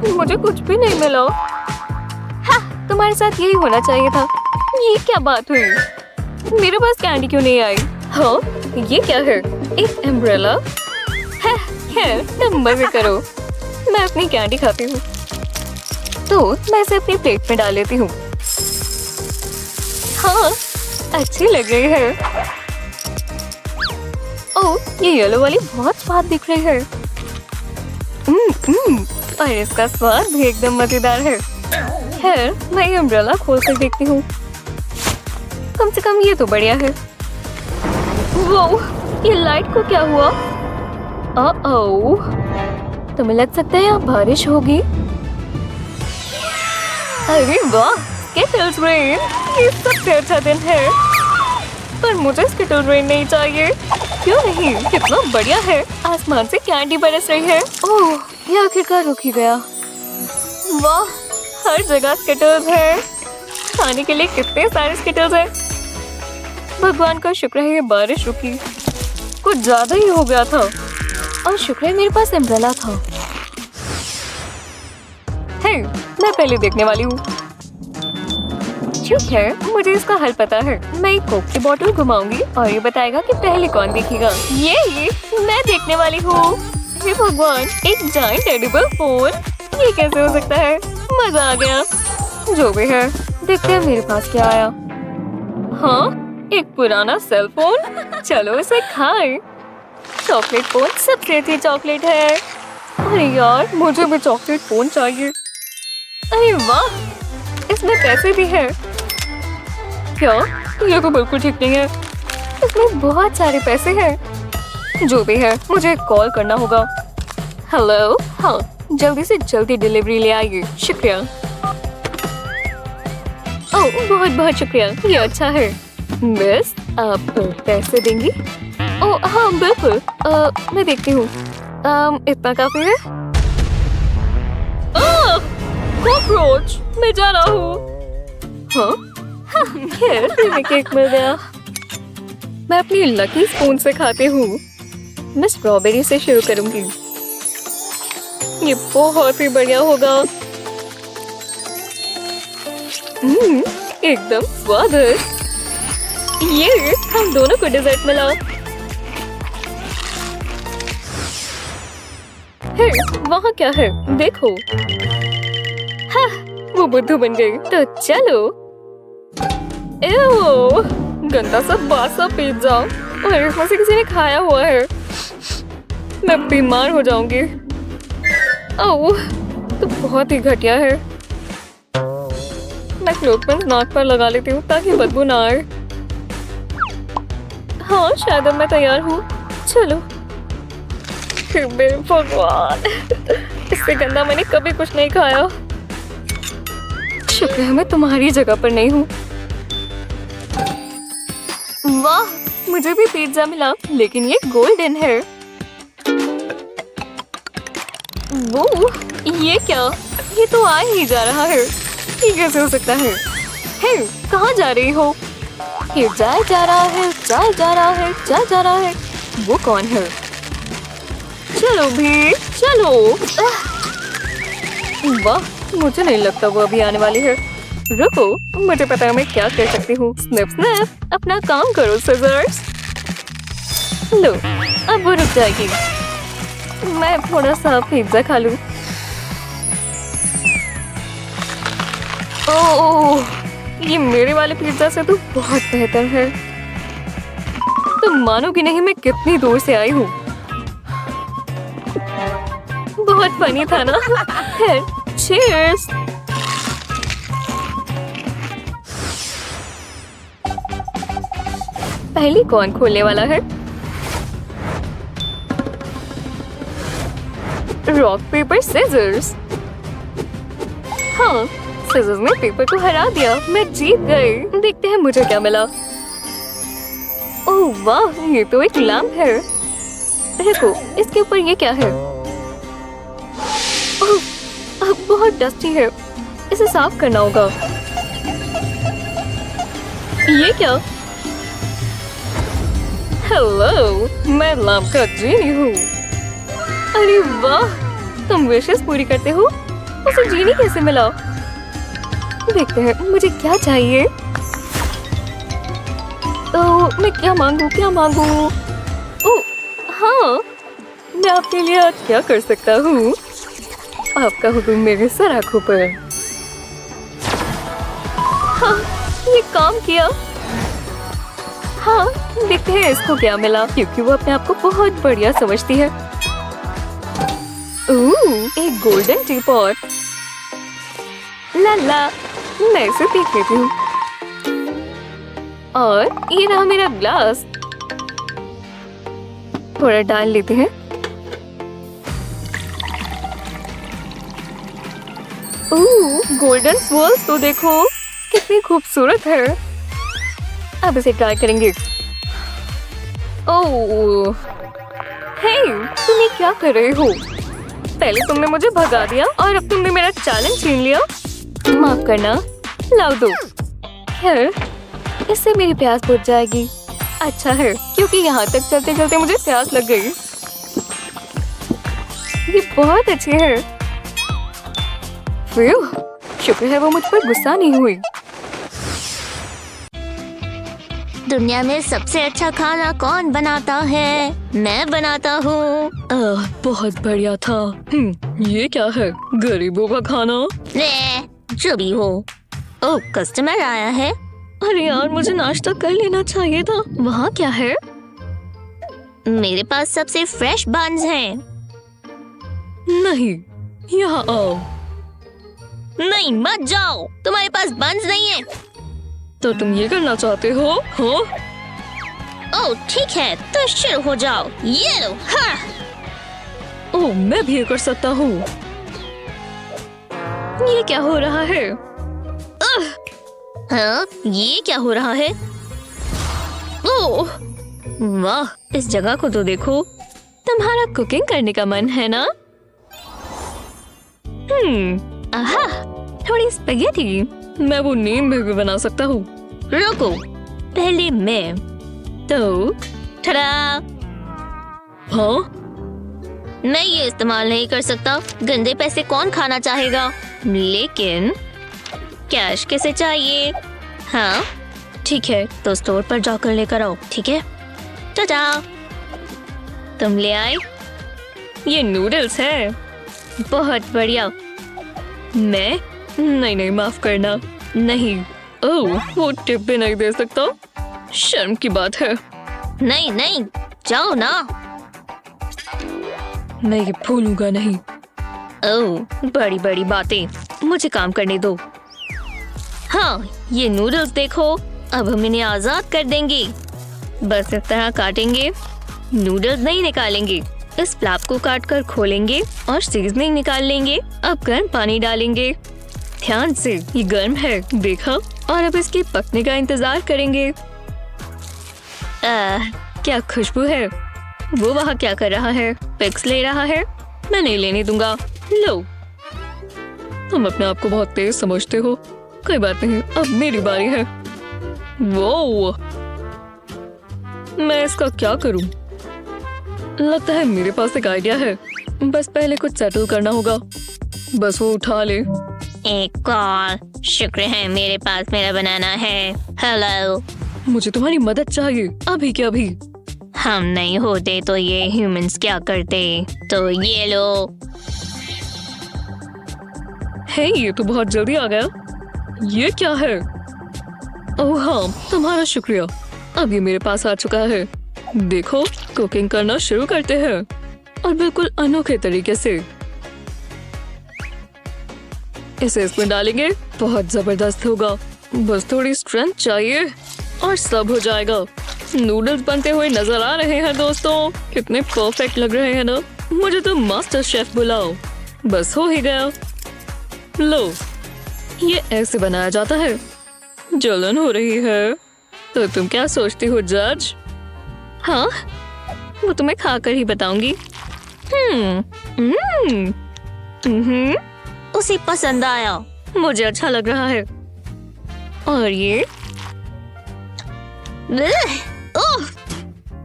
मुझे कुछ भी नहीं मिला। हाँ, तुम्हारे साथ यही होना चाहिए था। ये क्या बात हुई? मेरे पास कैंडी क्यों नहीं आई? हाँ, ये क्या है? एक अम्ब्रेला? खैर, तुम मजे करो। मैं अपनी कैंडी खाती हूँ। तो मैं इसे अपनी प्लेट में डाल लेती हूँ। हाँ, अच्छी लग रही है। ओह, ये येलो वाली बहुत स्वाद दिख रही है। और इसका स्वाद भी एकदम मजेदार है। खैर, मैं ये अम्ब्रेला खोल कर देखती हूँ। कम से कम ये तो बढ़िया है। वो, ये लाइट को क्या हुआ? ओह, तुम्हें लग सकता है यहाँ बारिश होगी। अरे वाह, स्किटल्स रेन, ये सबसे अच्छा दिन है। पर मुझे स्किटल रेन नहीं चाहिए। क्यों नहीं? कितना बढ़िया है। आसमान से कैंडी बरस रही है। ओह, ये आखिरकार रुक ही गया। वाह, हर जगह स्किटल्स है। खाने के लिए कितने सारे स्किटल्स हैं। भगवान का शुक्र है ये बारिश रुकी। कुछ ज्यादा ही हो गया था। और शुक्र है मेरे पास अम्ब्रेला था। हे, मैं पहले देखने वाली हूँ। ठीक है, मुझे इसका हल पता है। मैं एक कोक की बोतल घुमाऊंगी और ये बताएगा कि पहले कौन देखेगा। ये मैं देखने वाली हूँ। हे भगवान, एक जायंट एडिबल फोन। ये कैसे हो सकता है? मजा आ गया। जो भी है, देखते हैं मेरे पास क्या आया। हाँ, एक पुराना सेल फोन। चलो इसे खाएं। चॉकलेट फोन सबसे अच्छी चॉकलेट है। अरे यार, मुझे भी चॉकलेट फोन चाहिए। अरे वाह, इसमें पैसे भी है। क्या? ये तो बिल्कुल ठीक नहीं है। इसमें बहुत सारे पैसे हैं। जो भी है, मुझे कॉल करना होगा। हेलो, हाँ, जल्दी से जल्दी डिलीवरी ले आइए। शुक्रिया। ओह, बहुत बहुत शुक्रिया, ये अच्छा है। मिस, आप पैसे देंगी? ओह हाँ, बिल्कुल। मैं देखती हूँ। इतना काफी है। कॉकरोच, मैं जा रहा हूँ। हाँ, खैर, तुम्हें केक मिल गया। मैं अपनी लकी स्पून से खाती हूँ। मैं स्ट्रॉबेरी से शुरू करूंगी। ये बहुत ही बढ़िया होगा। एकदम स्वादिष्ट। ये हम दोनों को डेजर्ट मिला। हे, वहाँ क्या है? देखो। हाँ, वो बुद्धू बन गई। तो चलो। एओ, गंदा सा बासा पिज्जा। और इसमें से किसी ने खाया हुआ है। मैं बीमार हो जाऊंगी। ओह, तो बहुत ही घटिया है। मैं क्लोथपिंस नाक पर लगा लेती हूँ ताकि बदबू ना आए। हाँ, शायद अब मैं तैयार हूँ। चलो। मेरे भगवान, इससे गंदा मैंने कभी कुछ नहीं खाया। शुक्र है मैं तुम्हारी जगह पर नहीं हूँ। वाह, मुझे भी पिज्जा मिला, लेकिन ये गोल्डन है। वो ये क्या? ये तो आ ही जा रहा है। ये कैसे हो सकता है? हे, कहाँ जा रही हो? ये जा रहा है, जा रहा है। वो कौन है? चलो भी, चलो। वाह, मुझे नहीं लगता वो अभी आने वाली है। रुको, मुझे पता है मैं क्या कर सकती हूँ। स्नैप स्नैप, अपना काम करो सिजर्स। लो, अब वो रुक जाएगी। मैं थोड़ा सा पिज्जा खा लूं। ओह, ये मेरे वाले पिज्जा से तो बहुत बेहतर है। तुम मानोगी नहीं मैं कितनी दूर से आई हूँ। बहुत फनी था ना? चीयर्स। पहली कौन खोलने वाला है? Rock paper scissors. हाँ, सीजर्स ने पेपर को हरा दिया। मैं जीत गई। देखते हैं मुझे क्या मिला। ओह वाह, ये तो एक लैंप है। देखो, इसके ऊपर ये क्या है? ओह, बहुत डस्टी है। इसे साफ करना होगा। ये क्या? हेलो, मैं लैंप का जीनी हूँ। अरे वाह, तुम विशेस पूरी करते हो? उसे जीनी कैसे मिला? देखते हैं मुझे क्या चाहिए। तो मैं क्या मांगू? ओह हाँ, मैं आपके लिए आज क्या कर सकता हूँ? आपका हुक्म मेरे सर आँखों पर। हाँ, ये काम किया। हाँ, देखते हैं इसको क्या मिला, क्योंकि वो अपने आप को बहुत बढ़िया समझती है। एक गोल्डन टी पॉट। लाला, मैं इसे देख लेती हूँ। और ये रहा मेरा ग्लास। थोड़ा डाल लेते हैं। गोल्डन स्वॉल्स तो देखो कितनी खूबसूरत है। अब इसे ट्राई करेंगे। ओह, हे, तुम ये क्या कर रहे हो? पहले तुमने मुझे भगा दिया और अब तुमने मेरा चैलेंज छीन लिया। माफ करना, लाओ दो। खैर, इससे मेरी प्यास बुझ जाएगी। अच्छा है, क्योंकि यहाँ तक चलते चलते मुझे प्यास लग गई। ये बहुत अच्छी है। शुक्र है वो मुझ पर गुस्सा नहीं हुई। दुनिया में सबसे अच्छा खाना कौन बनाता है? मैं बनाता हूँ। बहुत बढ़िया था। ये क्या है? गरीबों का खाना। जो भी हो। ओह, कस्टमर आया है। अरे यार, मुझे नाश्ता कर लेना चाहिए था। वहाँ क्या है? मेरे पास सबसे फ्रेश बन्स हैं। नहीं, यहाँ आओ। नहीं, मत जाओ। तुम्हारे पास बन्स नहीं है। तो तुम ये करना चाहते हो? हाँ? ओह ठीक है, तो शुरू हो जाओ। ये लो। हाँ। ओह, मैं भी ये कर सकता हूँ। ये क्या हो रहा है? हाँ, ये क्या हो रहा है? ओह, वाह, इस जगह को तो देखो। तुम्हारा कुकिंग करने का मन है ना? आहा, थोड़ी स्पैगेटी। मैं वो नीम में भी बना सकता हूँ। रुको, पहले मैं। तो ठड़ा। हाँ? मैं ये इस्तेमाल नहीं कर सकता। गंदे पैसे कौन खाना चाहेगा? लेकिन कैश कैसे चाहिए? हाँ ठीक है, तो स्टोर पर जाकर लेकर आओ। ठीक है, टाटा। तुम ले आए? ये नूडल्स है। बहुत बढ़िया। मैं नहीं, माफ करना। नहीं। ओह, वो टिप भी नहीं दे सकता। शर्म की बात है। नहीं, जाओ ना। मैं ये भूलूंगा नहीं। ओह, बड़ी बड़ी बातें। मुझे काम करने दो। हाँ, ये नूडल्स देखो। अब हम इन्हें आजाद कर देंगे। बस इस तरह काटेंगे। नूडल्स नहीं निकालेंगे। इस फ्लैप को काटकर खोलेंगे और सीजनिंग निकाल लेंगे। अब गर्म पानी डालेंगे। ध्यान से, ये गर्म है, देखा? और अब इसके पकने का इंतजार करेंगे। क्या खुशबू है। वो वहाँ क्या कर रहा है? पिक्स ले रहा है। मैं नहीं लेने दूंगा। लो। तुम अपने आप को बहुत तेज समझते हो। कोई बात नहीं, अब मेरी बारी है। वो मैं इसका क्या करूं? लगता है मेरे पास एक आइडिया है। बस पहले कुछ सेटल करना होगा। बस वो उठा ले। एक कॉल। शुक्र है मेरे पास मेरा बनाना है। हेलो। मुझे तुम्हारी मदद चाहिए अभी के अभी। हम नहीं होते तो ये ह्यूमंस क्या करते? तो ये लो। हे, ये तो बहुत जल्दी आ गया। ये क्या है? ओह हाँ, तुम्हारा शुक्रिया। अब ये मेरे पास आ चुका है। देखो, कुकिंग करना शुरू करते हैं और बिल्कुल अनोखे तरीके से। इसे इसमें डालेंगे, बहुत जबरदस्त होगा। बस थोड़ी स्ट्रेंथ चाहिए और सब हो जाएगा। नूडल्स बनते हुए नजर आ रहे हैं दोस्तों। कितने परफेक्ट लग रहे हैं ना। मुझे तो मास्टर शेफ बुलाओ। बस हो ही गया। लो, ये ऐसे बनाया जाता है। जलन हो रही है तो तुम क्या सोचती हो जज? हाँ, वो तुम्हें खाकर ही बताऊंगी। उसे पसंद आया। मुझे अच्छा लग रहा है। और ये ओह,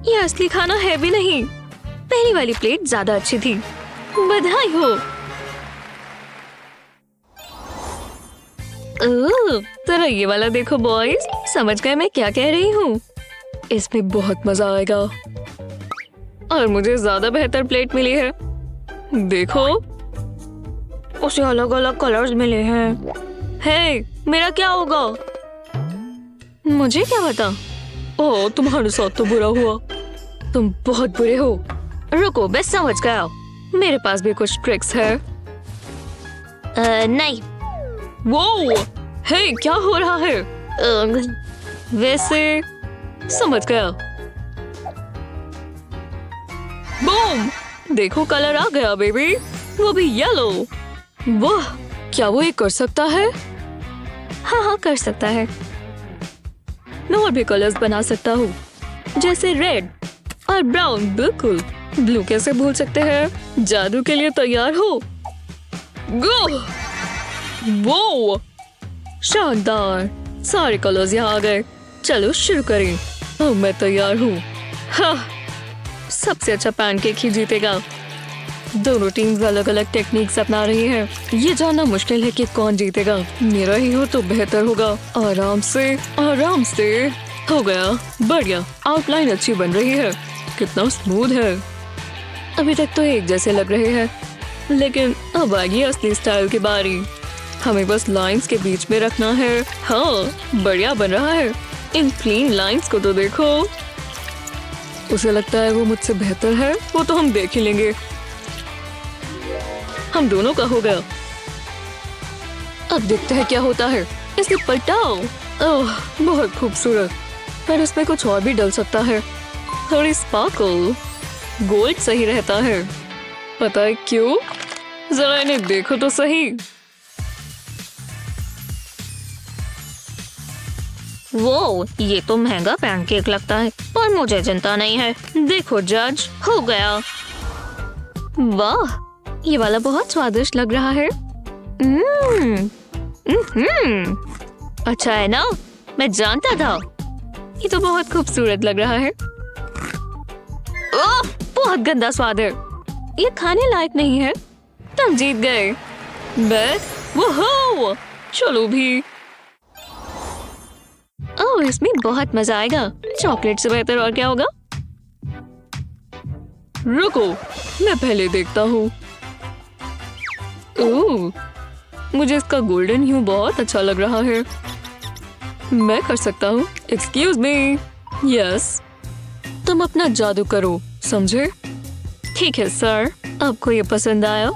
ये असली खाना है भी नहीं। पहली वाली प्लेट ज्यादा अच्छी थी। बधाई हो। जरा ये वाला देखो बॉयज। समझ गए मैं क्या कह रही हूँ? इसमें बहुत मजा आएगा। और मुझे ज्यादा बेहतर प्लेट मिली है। देखो, उसे अलग अलग कलर्स मिले हैं। हे, मेरा क्या होगा? मुझे क्या पता। ओह, तुम्हारे साथ तो बुरा हुआ। तुम बहुत बुरे हो। रुको, मैं समझ गया। मेरे पास भी कुछ ट्रिक्स है। नहीं। वो हे, क्या हो रहा है? वैसे समझ गया। बूम! देखो, कलर आ गया बेबी। वो भी येलो। वाह, क्या वो ये कर सकता है? हाँ हाँ, कर सकता है। मैं और भी कलर्स बना सकता हूँ, जैसे रेड और ब्राउन। बिल्कुल। ब्लू कैसे भूल सकते हैं? जादू के लिए तैयार हो? गो! वो शानदार। सारे कलर्स यहाँ आ गए। चलो शुरू करें। अब मैं तैयार हूँ। हाँ, सबसे अच्छा पैनकेक ही जीतेगा। दोनों टीम्स अलग अलग टेक्निक्स अपना रही हैं। ये जानना मुश्किल है कि कौन जीतेगा। मेरा ही हो तो बेहतर होगा। आराम से हो गया। बढ़िया, आउटलाइन अच्छी बन रही है। कितना स्मूथ है। अभी तक तो एक जैसे लग रहे हैं, लेकिन अब आएगी असली स्टाइल की बारी। हमें बस लाइंस के बीच में रखना है। हाँ, बढ़िया बन रहा है। इन क्लीन लाइंस को तो देखो। उसे लगता है वो मुझसे बेहतर है। वो तो हम देख ही लेंगे। हम दोनों का हो गया। अब देखते हैं क्या होता है। इसे पलटाओ। ओह, बहुत खूबसूरत। पर इसमें कुछ और भी डल सकता है। थोड़ी स्पार्कल। गोल्ड सही रहता है। पता है क्यों? जरा इन्हें देखो तो सही। वो ये तो महंगा पैनकेक लगता है, पर मुझे चिंता नहीं है। देखो जज, हो गया। वाह, ये वाला बहुत स्वादिष्ट लग रहा है। अच्छा है ना? मैं जानता था। ये तो बहुत खूबसूरत लग रहा है। ओह, बहुत गंदा स्वाद है। ये खाने लायक नहीं है। तुम जीत गए। बस वो चलो भी। ओह, इसमें बहुत मजा आएगा। चॉकलेट से बेहतर और क्या होगा? रुको, मैं पहले देखता हूँ। ओह, मुझे इसका गोल्डन ह्यू बहुत अच्छा लग रहा है। मैं कर सकता हूँ। Excuse me. यस, तुम अपना जादू करो, समझे? ठीक है सर। आपको ये पसंद आया?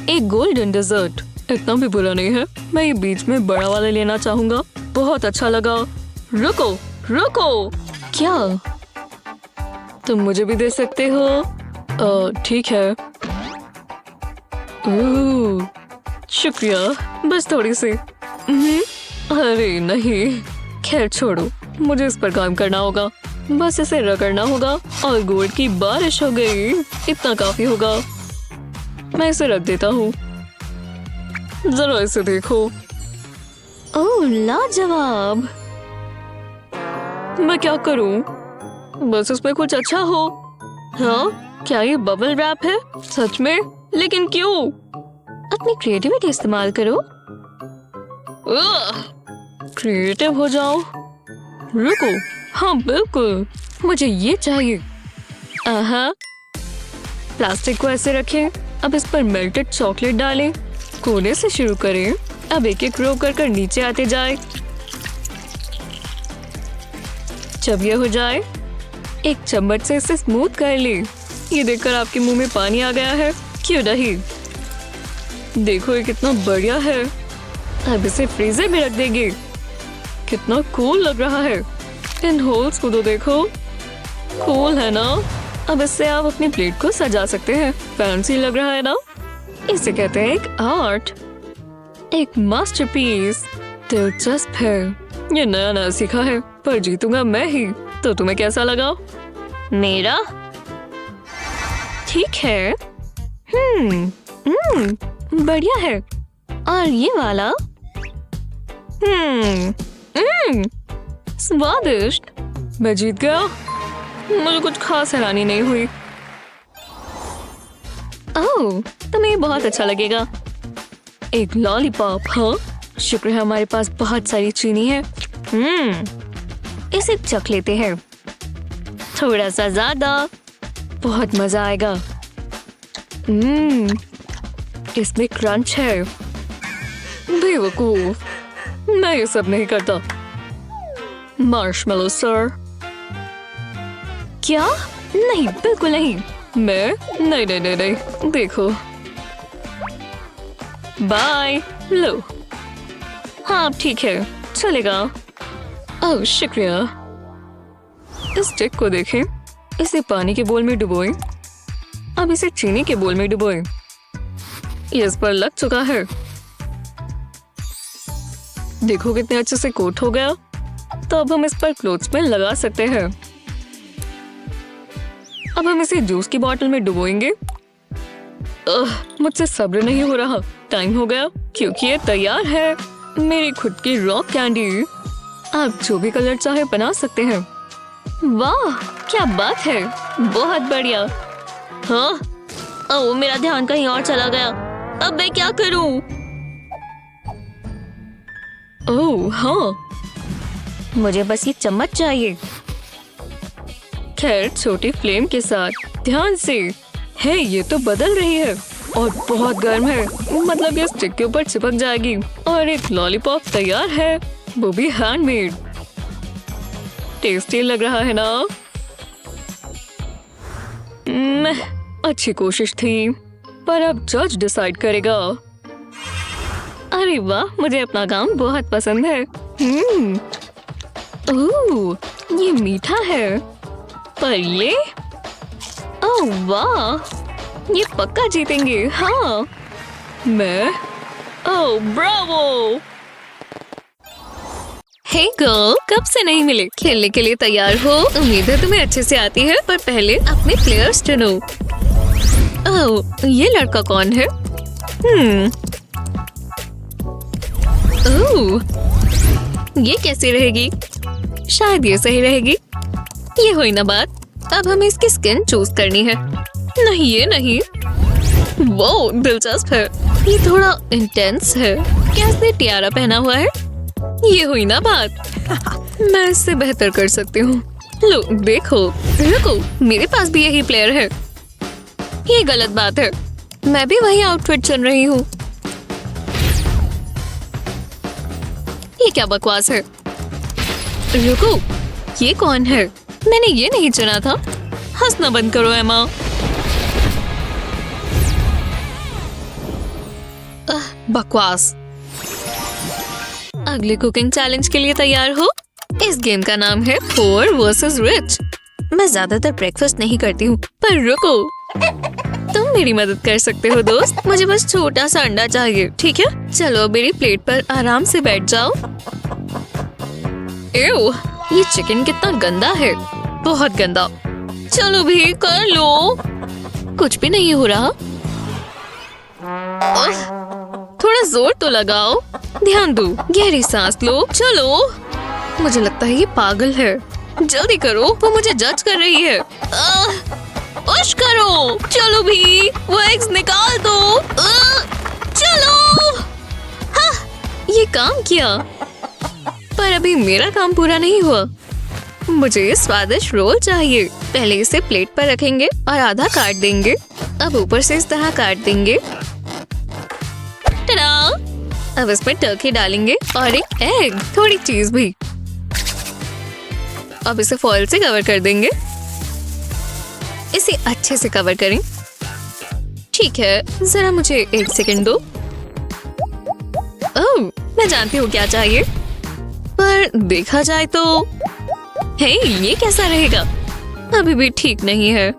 एक गोल्डन डेजर्ट इतना भी बुरा नहीं है। मैं ये बीच में बड़ा वाला लेना चाहूंगा। बहुत अच्छा लगा। रुको रुको, क्या तुम मुझे भी दे सकते हो? ठीक है। ओह, शुक्रिया। बस थोड़ी सी। अरे नहीं, खैर छोड़ो, मुझे इस पर काम करना होगा। बस इसे रगड़ना होगा और गुड़ की बारिश हो गई। इतना काफी होगा। मैं इसे रख देता हूँ। जरा इसे देखो। ओह लाजवाब। मैं क्या करूँ? बस इसमें कुछ अच्छा हो। हाँ, क्या ये बबल रैप है? सच में? लेकिन क्यों? अपनी क्रिएटिविटी इस्तेमाल करो। क्रिएटिव हो जाओ। रुको, हाँ बिल्कुल, मुझे ये चाहिए। आहा, प्लास्टिक को ऐसे रखें। अब इस पर मेल्टेड चॉकलेट डालें। कोने से शुरू करें। अब एक एक रो कर नीचे आते जाए। जब ये हो जाए, एक चम्मच से इसे स्मूथ कर ले। ये देखकर आपके मुंह में पानी आ गया है, क्यों नहीं? देखो ये कितना बढ़िया है। अब इसे फ्रीजर में रख देंगे। कितना कूल लग रहा है। इन होल्स को तो देखो, कूल है ना? अब इससे आप अपनी प्लेट को सजा सकते हैं। फैंसी लग रहा है ना? इसे कहते हैं एक आर्ट, एक मास्टरपीस। दिलचस्प है। ये नया नया सीखा है, पर जीतूंगा मैं ही। तो तुम्हें कैसा लगा? मेरा ठीक है। बढ़िया है। और ये वाला स्वादिष्ट। मैं जीत गया। मुझे कुछ खास हैरानी नहीं हुई। ओह, तुम्हें ये बहुत अच्छा लगेगा। एक लॉलीपॉप। हाँ, शुक्र है हमारे पास बहुत सारी चीनी है। इसे चख लेते हैं। थोड़ा सा ज्यादा। बहुत मजा आएगा। इसमें क्रंच है। बेवकूफ, मैं ये सब नहीं करता। Marshmallow sir. क्या? नहीं, बिल्कुल नहीं। मैं नहीं नहीं नहीं नहीं। देखो, बाय। लो। हाँ ठीक है, चलेगा। ओह शुक्रिया। इस स्टिक को देखें। इसे पानी के बोल में डुबोएं। अब इसे चीनी के बोल में डुबोएं। ये इस पर लग चुका है। देखो कितने अच्छे से कोट हो गया। तो अब हम इस पर क्लोथ्स में लगा सकते हैं। अब हम इसे जूस की बोतल में डुबोएंगे। मुझसे सब्र नहीं हो रहा। टाइम हो गया, क्योंकि ये तैयार है। मेरी खुद की रॉक कैंडी। आप जो भी कलर चाहे बना सकते हैं। वाह, क्या बात है। बहुत बढ़िया। हाँ, ओह मेरा ध्यान कहीं और चला गया। अब मैं क्या करूं? ओह हाँ, मुझे बस ये चम्मच चाहिए। खैर, छोटी फ्लेम के साथ ध्यान से। है, ये तो बदल रही है और बहुत गर्म है। मतलब ये स्टिक के ऊपर चिपक जाएगी। और एक लॉलीपॉप तैयार है, वो भी हैंडमेड। टेस्टी लग रहा है ना? अच्छी कोशिश थी, पर अब जज डिसाइड करेगा। अरे वाह, मुझे अपना काम बहुत पसंद है। ओह, ये मीठा है। पर ये, ओह वाह, ये पक्का जीतेंगे। हाँ, मैं, ओह ब्रावो। हे गर्ल, कब से नहीं मिले? खेलने के लिए तैयार हो? उम्मीद है तुम्हें अच्छे से आती है, पर पहले अपने प्लेयर्स चुनो। ओह, ये लड़का कौन है? ओह, ये कैसी रहेगी? शायद ये सही रहेगी। ये हुई ना बात। अब हमें इसकी स्किन चूज करनी है। नहीं, ये नहीं। वो दिलचस्प है। ये थोड़ा इंटेंस है। क्या इसने टियारा पहना हुआ है? ये हुई ना बात। मैं इससे बेहतर कर सकती हूँ। लो देखो। रुको, मेरे पास भी यही प्लेयर है। ये गलत बात है। मैं भी वही आउटफिट चुन रही हूँ। ये क्या बकवास है? रुको, ये कौन है? मैंने ये नहीं चुना था। हंसना बंद करो एमा। बकवास। अगले कुकिंग चैलेंज के लिए तैयार हो? इस गेम का नाम है पोर वर्सेस रिच। मैं ज्यादातर ब्रेकफास्ट नहीं करती हूँ, पर रुको, तुम मेरी मदद कर सकते हो दोस्त। मुझे बस छोटा सा अंडा चाहिए, ठीक है? चलो मेरी प्लेट पर आराम से बैठ जाओ। एव, ये चिकन कितना गंदा है। बहुत गंदा। चलो भी कर लो। कुछ भी नहीं हो रहा। थोड़ा जोर तो लगाओ। ध्यान दो, गहरी सांस लो। चलो, मुझे लगता है ये पागल है। जल्दी करो, वो मुझे जज कर रही है। पुश करो। चलो भी, वो एग्स निकाल दो। चलो। हाँ, ये काम किया। पर अभी मेरा काम पूरा नहीं हुआ। मुझे स्वादिष्ट रोल चाहिए। पहले इसे प्लेट पर रखेंगे और आधा काट देंगे। अब ऊपर से इस तरह काट देंगे। टडा! अब इसमें टर्की डालेंगे और एक एग, थोड़ी चीज भी। अब इसे फॉइल से कवर कर देंगे। इसे अच्छे से कवर करें। ठीक है, जरा मुझे 1 सेकंड दो। ओह, मैं जानती हूँ क्या चाहिए, पर देखा जाए तो हे, ये कैसा रहेगा? अभी भी ठीक नहीं है।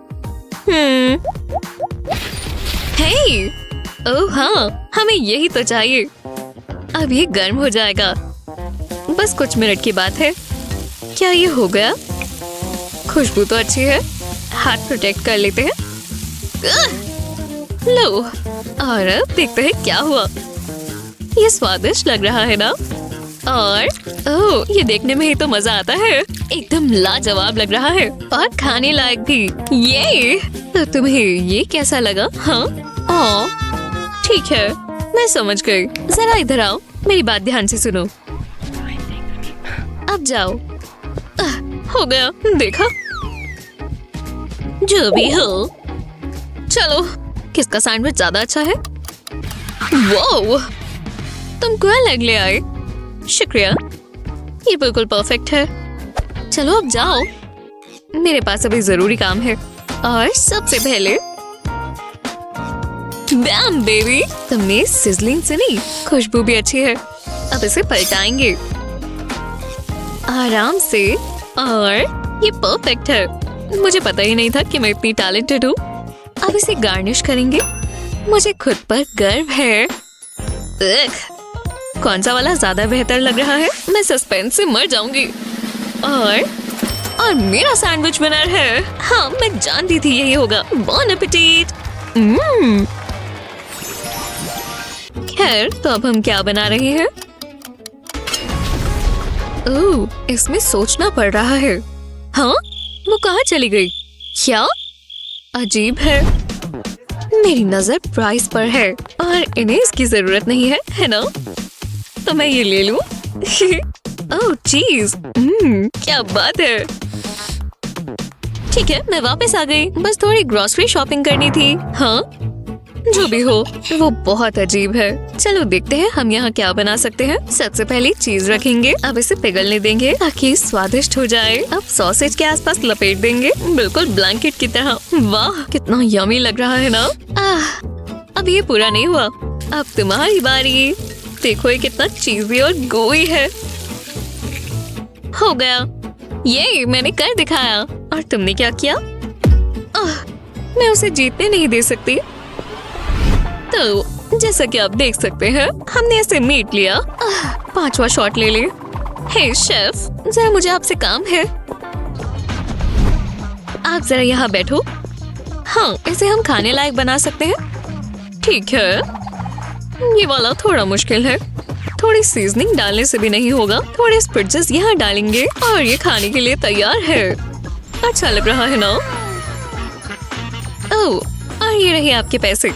हे, ओह हाँ, हमें यही तो चाहिए। अब ये गर्म हो जाएगा। बस कुछ मिनट की बात है। क्या ये हो गया? खुशबू तो अच्छी है। हाथ प्रोटेक्ट कर लेते हैं। लो, और अब देखते हैं क्या हुआ। ये स्वादिष्ट लग रहा है ना? और ओह, ये देखने में ही तो मजा आता है। एकदम लाजवाब लग रहा है और खाने लायक भी। ये तो तुम्हें ये कैसा लगा? हाँ, ठीक है, मैं समझ गई। जरा इधर आओ, मेरी बात ध्यान से सुनो। अब जाओ। हो गया, देखा? जो भी हो। चलो, किसका सैंडविच ज्यादा अच्छा है? वाओ, तुम क्यों एग ले आए? शुक्रिया, ये बिल्कुल परफेक्ट है। चलो अब जाओ, मेरे पास अभी जरूरी काम है। और सबसे पहले बैम बेबी, तुमने सिजलिंग सुनी? खुशबू भी अच्छी है। अब इसे पलटाएंगे आराम से और ये परफेक्ट है। मुझे पता ही नहीं था कि मैं इतनी टैलेंटेड हूँ। अब इसे गार्निश करेंगे। मुझे खुद पर गर्व है। कौन सा वाला ज्यादा बेहतर लग रहा है? मैं सस्पेंस से मर जाऊंगी। और मेरा सैंडविच विनर है। हाँ, मैं जानती थी यही होगा। बॉन एपेटिट। खैर, तो अब हम क्या बना रहे हैं? ओह, इसमें सोचना पड़ रहा है। हाँ, वो कहाँ चली गई? क्या अजीब है। मेरी नजर प्राइस पर है और इन्हें इसकी जरूरत नहीं है, है ना? तो मैं ये ले लूं। ओह चीज, क्या बात है। ठीक है, मैं वापस आ गई। बस थोड़ी ग्रोसरी शॉपिंग करनी थी। हाँ, जो भी हो, वो बहुत अजीब है। चलो देखते हैं हम यहाँ क्या बना सकते हैं। सबसे पहले चीज रखेंगे। अब इसे पिघलने देंगे ताकि स्वादिष्ट हो जाए। अब सॉसेज के आसपास लपेट देंगे, बिल्कुल ब्लैंकेट की तरह। वाह, कितना यमी लग रहा है ना? अब ये पूरा नहीं हुआ। अब तुम्हारी बारी। देखो ये कितना चीजी और गोई है। हो गया, ये मैंने कर दिखाया। और तुमने क्या किया? मैं उसे जीतने नहीं दे सकती। तो जैसा कि आप देख सकते हैं, हमने ऐसे मीट लिया। 5वां शॉट ले ले। हे शेफ, जरा मुझे आपसे काम है। आप जरा यहाँ बैठो। हाँ, इसे हम खाने लायक बना सकते हैं। ठीक है, ये वाला थोड़ा मुश्किल है। थोड़ी सीजनिंग डालने से भी नहीं होगा। थोड़े स्पिरिट्स यहाँ डालेंगे और ये खाने के लिए तैयार है। अच्छा लग रहा है ना? ओह, और ये रहे आपके पैसे।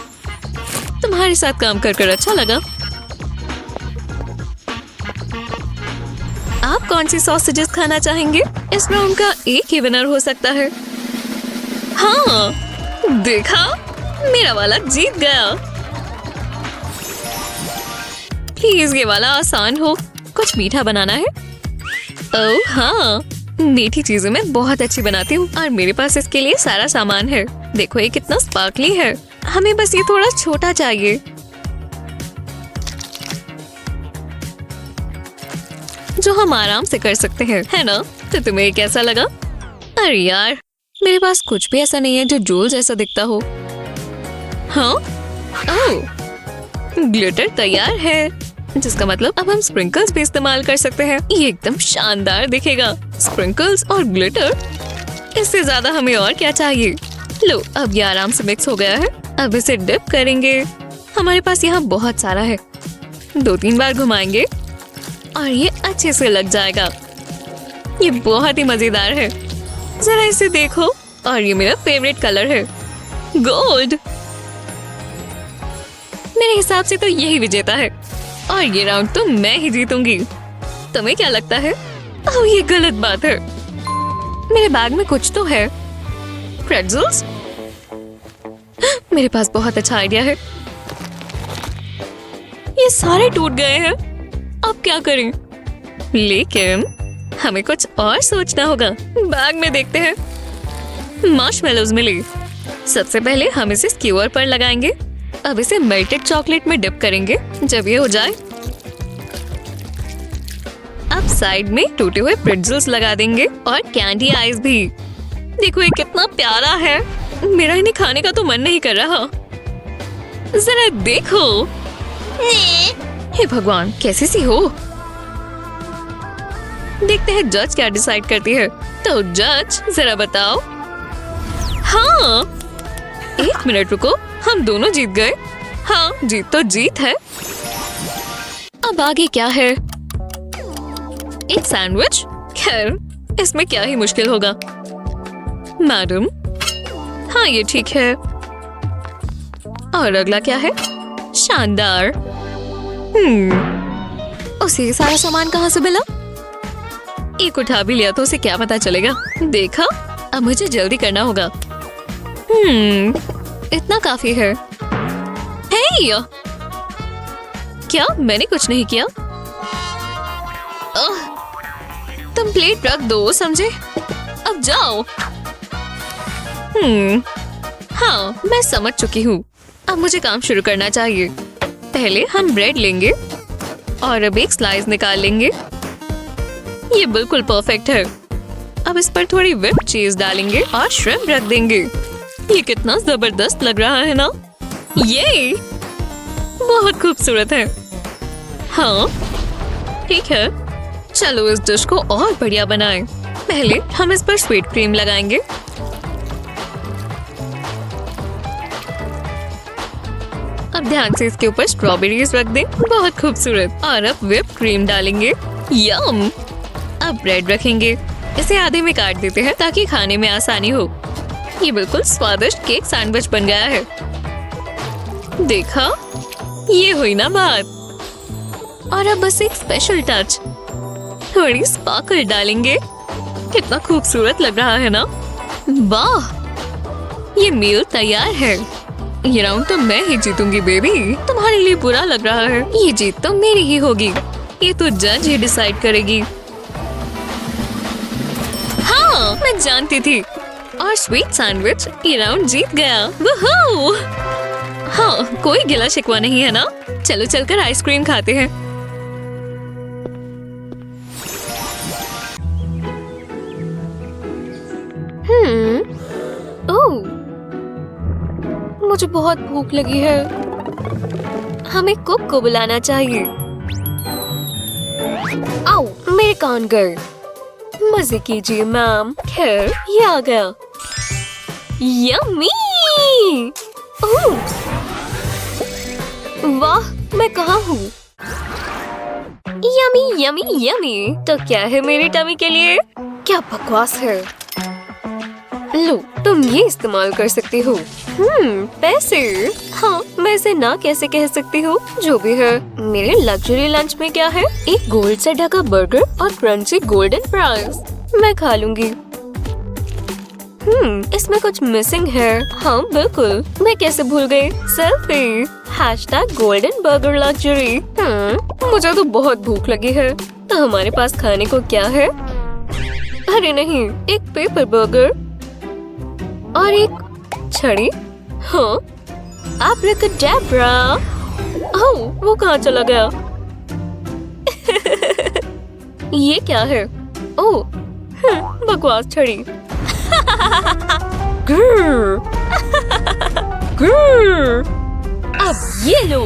तुम्हारे साथ काम कर अच्छा लगा। आप कौन सी सॉसेजेस खाना चाहेंगे? इस राउंड का एक ही विनर हो सकता है। हाँ, देखा, मेरा वाला जीत गया। प्लीज ये वाला आसान हो। कुछ मीठा बनाना है। ओह हाँ, मीठी चीजें मैं बहुत अच्छी बनाती हूँ और मेरे पास इसके लिए सारा सामान है। देखो ये कितना स्पार्कली है। हमें बस ये थोड़ा छोटा चाहिए। जो हम आराम से कर सकते हैं, है ना? तो तुम्हें कैसा लगा? अरे यार, मेरे पास कुछ भी ऐसा नहीं है जो जूल जैसा दिखता हो। हाँ? ओह, ग्लिटर तैयार है, जिसका मतलब अब हम स्प्रिंकल्स भी इस्तेमाल कर सकते हैं। ये एकदम शानदार दिखेगा। स्प्रिंकल्स और ग्लिटर। इससे ज्यादा हमें और क्या चाहिए। लो, अब ये आराम से मिक्स हो गया है। अब इसे डिप करेंगे। हमारे पास यहाँ बहुत सारा है। 2-3 बार घुमाएंगे और ये अच्छे से लग जाएगा। ये बहुत ही मजेदार है। जरा इसे देखो। और ये मेरा फेवरेट कलर है, गोल्ड। मेरे हिसाब से तो यही विजेता है और ये राउंड तो मैं ही जीतूंगी। तुम्हें क्या लगता है? ओह, ये गलत बात है। मेरे बैग में कुछ तो है। प्रेट्ज़ल्स? मेरे पास बहुत अच्छा आइडिया है। ये सारे टूट गए हैं। अब क्या करें? लेकिन हमें कुछ और सोचना होगा। बैग में देखते हैं। मार्शमेलोज मिली। सबसे पहले हम इसे स्क्यूअर पर लगाएंगे। अब इसे मेल्टेड चॉकलेट में डिप करेंगे। जब ये हो जाए, अब साइड में टूटे हुए प्रेट्ज़ल्स लगा देंगे और कैंडी आइस भी। देखो ये कितना प्यारा है। मेरा इन्हें खाने का तो मन नहीं कर रहा। जरा देखो। हे भगवान, कैसी सी हो। देखते हैं जज क्या डिसाइड करती है। तो जज, जरा बताओ। हाँ, 1 मिनट रुको, हम दोनों जीत गए। हाँ, जीत तो जीत है। अब आगे क्या है? एक सैंडविच? खैर, इसमें क्या ही मुश्किल होगा। मैडम, हाँ ये ठीक है। और अगला क्या है? शानदार। उसे सारा सामान कहाँ से मिला? एक उठा भी लिया तो उसे क्या पता चलेगा। देखा, अब मुझे जल्दी करना होगा। इतना काफी है। हे, क्या मैंने कुछ नहीं किया? तुम प्लेट रख दो, समझे? अब जाओ। हाँ, मैं समझ चुकी हूँ। अब मुझे काम शुरू करना चाहिए। पहले हम ब्रेड लेंगे और अब एक स्लाइस निकाल लेंगे। ये बिल्कुल परफेक्ट है। अब इस पर थोड़ी व्हिप चीज डालेंगे और श्रिम्प रख देंगे। ये कितना जबरदस्त लग रहा है ना? ये बहुत खूबसूरत है। हाँ, ठीक है। चलो इस डिश को और बढ़िया बनाएं। पहले हम इस पर स्वीट क्रीम लगाएंगे। अब ध्यान से इसके ऊपर स्ट्रॉबेरीज रख दें। बहुत खूबसूरत। और अब व्हिप क्रीम डालेंगे। यम। अब ब्रेड रखेंगे। इसे आधे में काट देते हैं ताकि खाने में आसानी हो। ये बिल्कुल स्वादिष्ट केक सैंडविच बन गया है। देखा, ये हुई ना बात। और अब बस एक स्पेशल टच, थोड़ी स्पार्कल डालेंगे। कितना खूबसूरत लग रहा है ना? वाह, ये मील तैयार है। ये राउंड तो मैं ही जीतूंगी बेबी। तुम्हारे लिए बुरा लग रहा है। ये जीत तो मेरी ही होगी। ये तो जज ही डिसाइड करेगी। हाँ, मैं जानती थी। और स्वीट सैंडविच ये राउंड जीत गया। वूहू! हाँ, कोई गिला शिकवा नहीं है ना? चलो चलकर आइसक्रीम खाते हैं। ओह, मुझे बहुत भूख लगी है। हमें कुक को बुलाना चाहिए। आओ, मेरे कान गए। मजे कीजिए मैम। खैर, ये आ गया। यम्मी! ओह, वाह, मैं कहाँ हूँ? Yummy yummy yummy. तो क्या है मेरी टमी के लिए? क्या बकवास है। लो, तुम ये इस्तेमाल कर सकती हो। पैसे? हाँ, मैं इसे ना कैसे कह सकती हूँ। जो भी है, मेरे लग्जरी लंच में क्या है? एक गोल्ड से ढका बर्गर और क्रंची गोल्डन फ्राइज। मैं खा लूंगी। इसमें कुछ मिसिंग है। हाँ बिल्कुल, मैं कैसे भूल गई। Selfie #golden burger luxury। मुझे तो बहुत भूख लगी है। तो हमारे पास खाने को क्या है? अरे नहीं, एक पेपर बर्गर और एक छड़ी। हाँ, एब्राकैडाब्रा। ओह, वो कहाँ चला गया? ये क्या है? ओह, बकवास छड़ी। ग्रर, ग्रर। अब ये लो।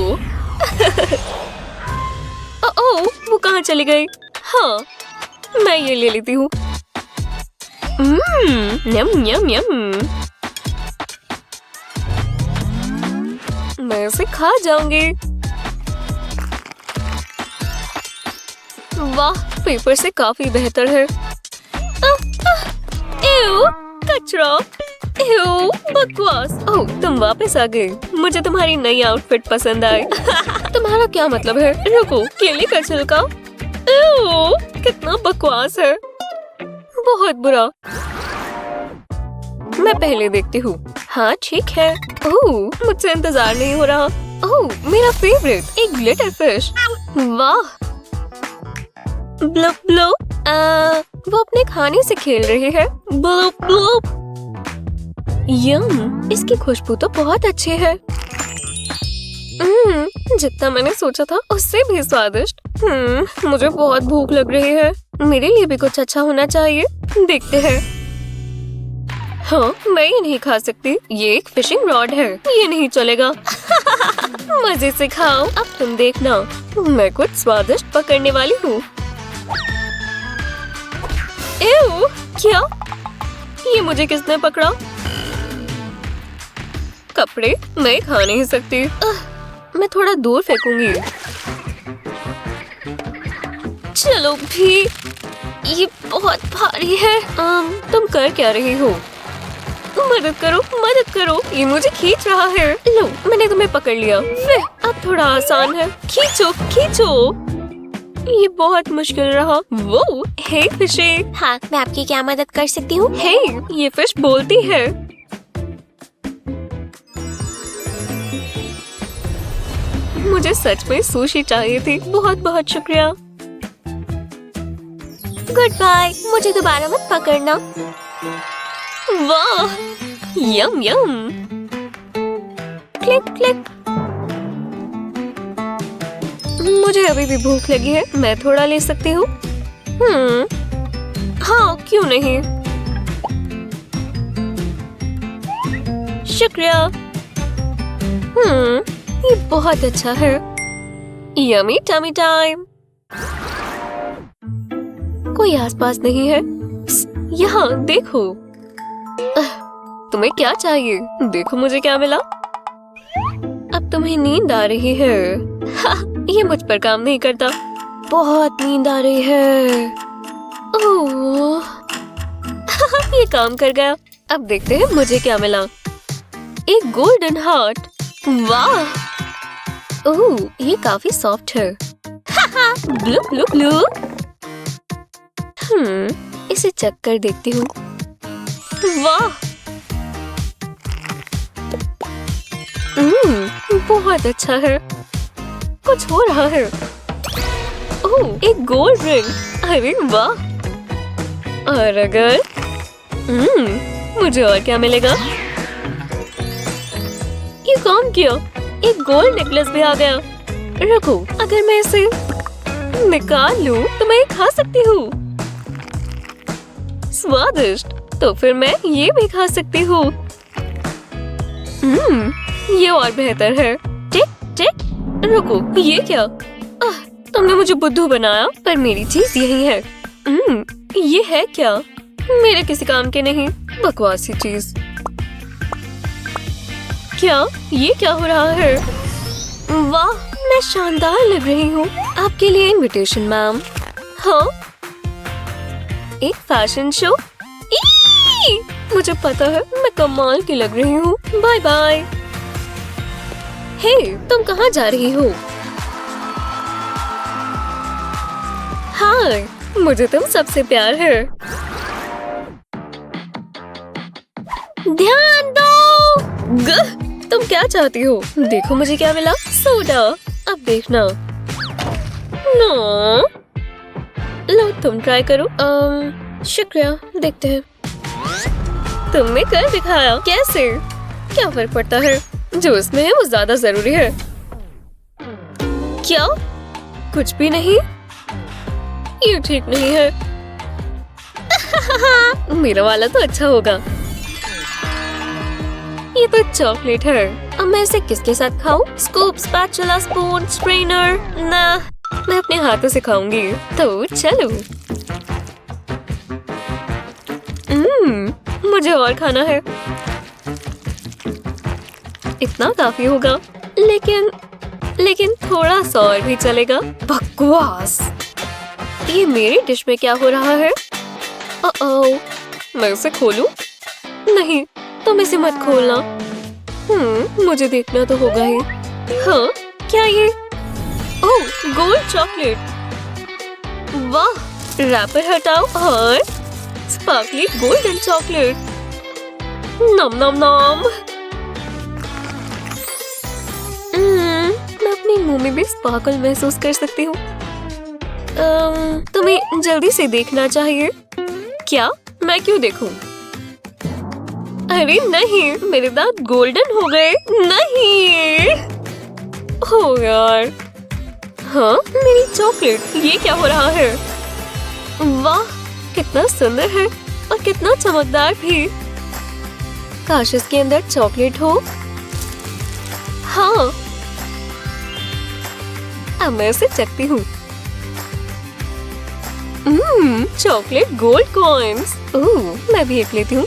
ओह, वो कहाँ चली गई? हाँ, मैं ये ले लेती हूँ। यम यम यम। मैं इसे खा जाऊंगी। वाह, पेपर से काफी बेहतर है। एव, कचरा। एव, बकवास। ओह, तुम वापस आ गए। मुझे तुम्हारी नई आउटफिट पसंद आई। तुम्हारा क्या मतलब है? रुको, केले का छिलका। एव, कितना बकवास है। बहुत बुरा। मैं पहले देखती हूँ। हाँ ठीक है। ओह, मुझसे इंतजार नहीं हो रहा। ओह, मेरा फेवरेट, एक ग्लिटर फिश। वाह। Bloop bloop. वो अपने खाने से खेल रही है। Bloop bloop. यम, इसकी खुशबू तो बहुत अच्छी है। जितना मैंने सोचा था उससे भी स्वादिष्ट। मुझे बहुत भूख लग रही है। मेरे लिए भी कुछ अच्छा होना चाहिए। देखते हैं। हाँ, मैं ये नहीं खा सकती। ये एक फिशिंग रॉड है, ये नहीं चलेगा। मजे से खाओ। अब तुम देखना, मैं कुछ स्वादिष्ट पकड़ने वाली हूँ। एव, क्या? ये मुझे किसने पकड़ा? कपड़े मैं खा नहीं सकती। मैं थोड़ा दूर फेंकूंगी। चलो भी, ये बहुत भारी है। तुम कर क्या रही हो? मदद करो, मदद करो, ये मुझे खींच रहा है। लो, मैंने तुम्हें पकड़ लिया। अब थोड़ा आसान है। खींचो खींचो। ये बहुत मुश्किल रहा। वो, हे फिशे। हाँ, मैं आपकी क्या मदद कर सकती हूँ? हे, ये फिश बोलती है। मुझे सच में सुशी चाहिए थी। बहुत बहुत शुक्रिया। गुड बाय, मुझे दोबारा मत पकड़ना। वाह, यम यम। Click click. मुझे अभी भी भूख लगी है। मैं थोड़ा ले सकती हूँ? हाँ, क्यों नहीं। शुक्रिया। ये बहुत अच्छा है। Yummy tummy time. कोई आसपास नहीं है। यहाँ देखो। तुम्हें क्या चाहिए? देखो मुझे क्या मिला। अब तुम्हें नींद आ रही है। ये मुझ पर काम नहीं करता। बहुत नींद आ रही है। ओह, ये काम कर गया। अब देखते हैं मुझे क्या मिला। एक गोल्डन हार्ट। वाह। ओह, ये काफी सॉफ्ट है। Blue blue blue. इसे चेक कर देखती हूँ। वाह। बहुत अच्छा है। कुछ हो रहा है। ओह, एक गोल्ड रिंग। अरे वाह। और अगर मुझे और क्या मिलेगा? ये काम किया। एक गोल्ड नेकलेस भी आ गया। रुको, अगर मैं इसे निकाल लूं तो मैं ये खा सकती हूँ। स्वादिष्ट। तो फिर मैं ये भी खा सकती हूँ। ये और बेहतर है। टिक टिक। रुको, ये क्या? तुमने मुझे बुद्धू बनाया, पर मेरी चीज यही है। ये है क्या? मेरे किसी काम के नहीं। बकवासी चीज। क्या? ये क्या हो रहा है? वाह, मैं शानदार लग रही हूँ। आपके लिए इनविटेशन मैम। हाँ, एक फैशन शो। मुझे पता है, मैं कमाल की लग रही हूँ। Bye bye. हे, तुम कहाँ जा रही हो? हाय, मुझे तुम सबसे प्यार है। ध्यान दो। तुम क्या चाहती हो? देखो मुझे क्या मिला। सोडा। अब देखना। नो। लो, तुम ट्राई करो। शुक्रिया। देखते हैं। तुमने कर दिखाया। कैसे? क्या फर्क पड़ता है? जो इसमें है वो ज्यादा जरूरी है। क्या? कुछ भी नहीं। ये ठीक नहीं है। मेरा वाला तो अच्छा होगा। ये तो चॉकलेट है। अब मैं इसे किसके साथ खाऊं? Scoop, spatula, spoon, strainer? ना, मैं अपने हाथों से खाऊंगी। तो चलो। मुझे और खाना है। इतना काफी होगा, लेकिन थोड़ा सा और भी चलेगा। बकवास। ये मेरी डिश में क्या हो रहा है? मैं इसे खोलूं? नहीं, तुम इसे मत खोलना। मुझे देखना तो होगा ही। हाँ, क्या ये? ओह, गोल्ड चॉकलेट। वाह, रैपर हटाओ और स्पार्कली गोल्डन चॉकलेट। नम नम नम। मैं अपने मुंह में भी स्पार्कल महसूस कर सकती हूँ। तुम्हें जल्दी से देखना चाहिए। क्या? मैं क्यों देखूं? अरे नहीं, मेरे दांत गोल्डन हो गए। नहीं। हो यार। हाँ, मेरी चॉकलेट। ये क्या हो रहा है? वाह, कितना सुंदर है और कितना चमकदार भी। काश इसके अंदर चॉकलेट हो। हाँ, अब मैं इसे चखती हूँ। Chocolate gold coins. मैं भी एक लेती हूँ।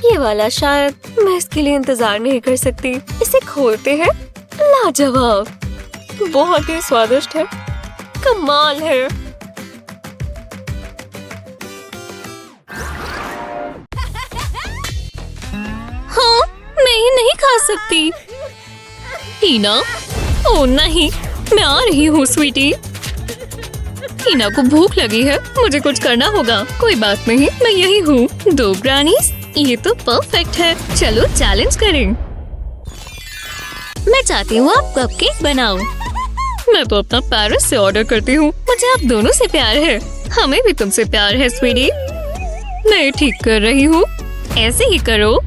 ये वाला शायद। मैं इसके लिए इंतजार नहीं कर सकती। इसे खोलते हैं। लाजवाब, बहुत ही स्वादिष्ट है। कमाल है। हाँ, मैं ये नहीं खा सकती। टीना, ओह नहीं, मैं आ रही हूँ स्वीटी। टीना को भूख लगी है, मुझे कुछ करना होगा। कोई बात नहीं, मैं यही हूँ। 2 ग्रानीज, ये तो परफेक्ट है। चलो चैलेंज करें। मैं चाहती हूँ आप कपकेक बनाओ। मैं तो अपना पेरिस से ऑर्डर करती हूँ। मुझे आप दोनों से प्यार है। हमें भी तुमसे प्यार है स्वीटी। मैं ठीक कर रही हूँ, ऐसे ही करो।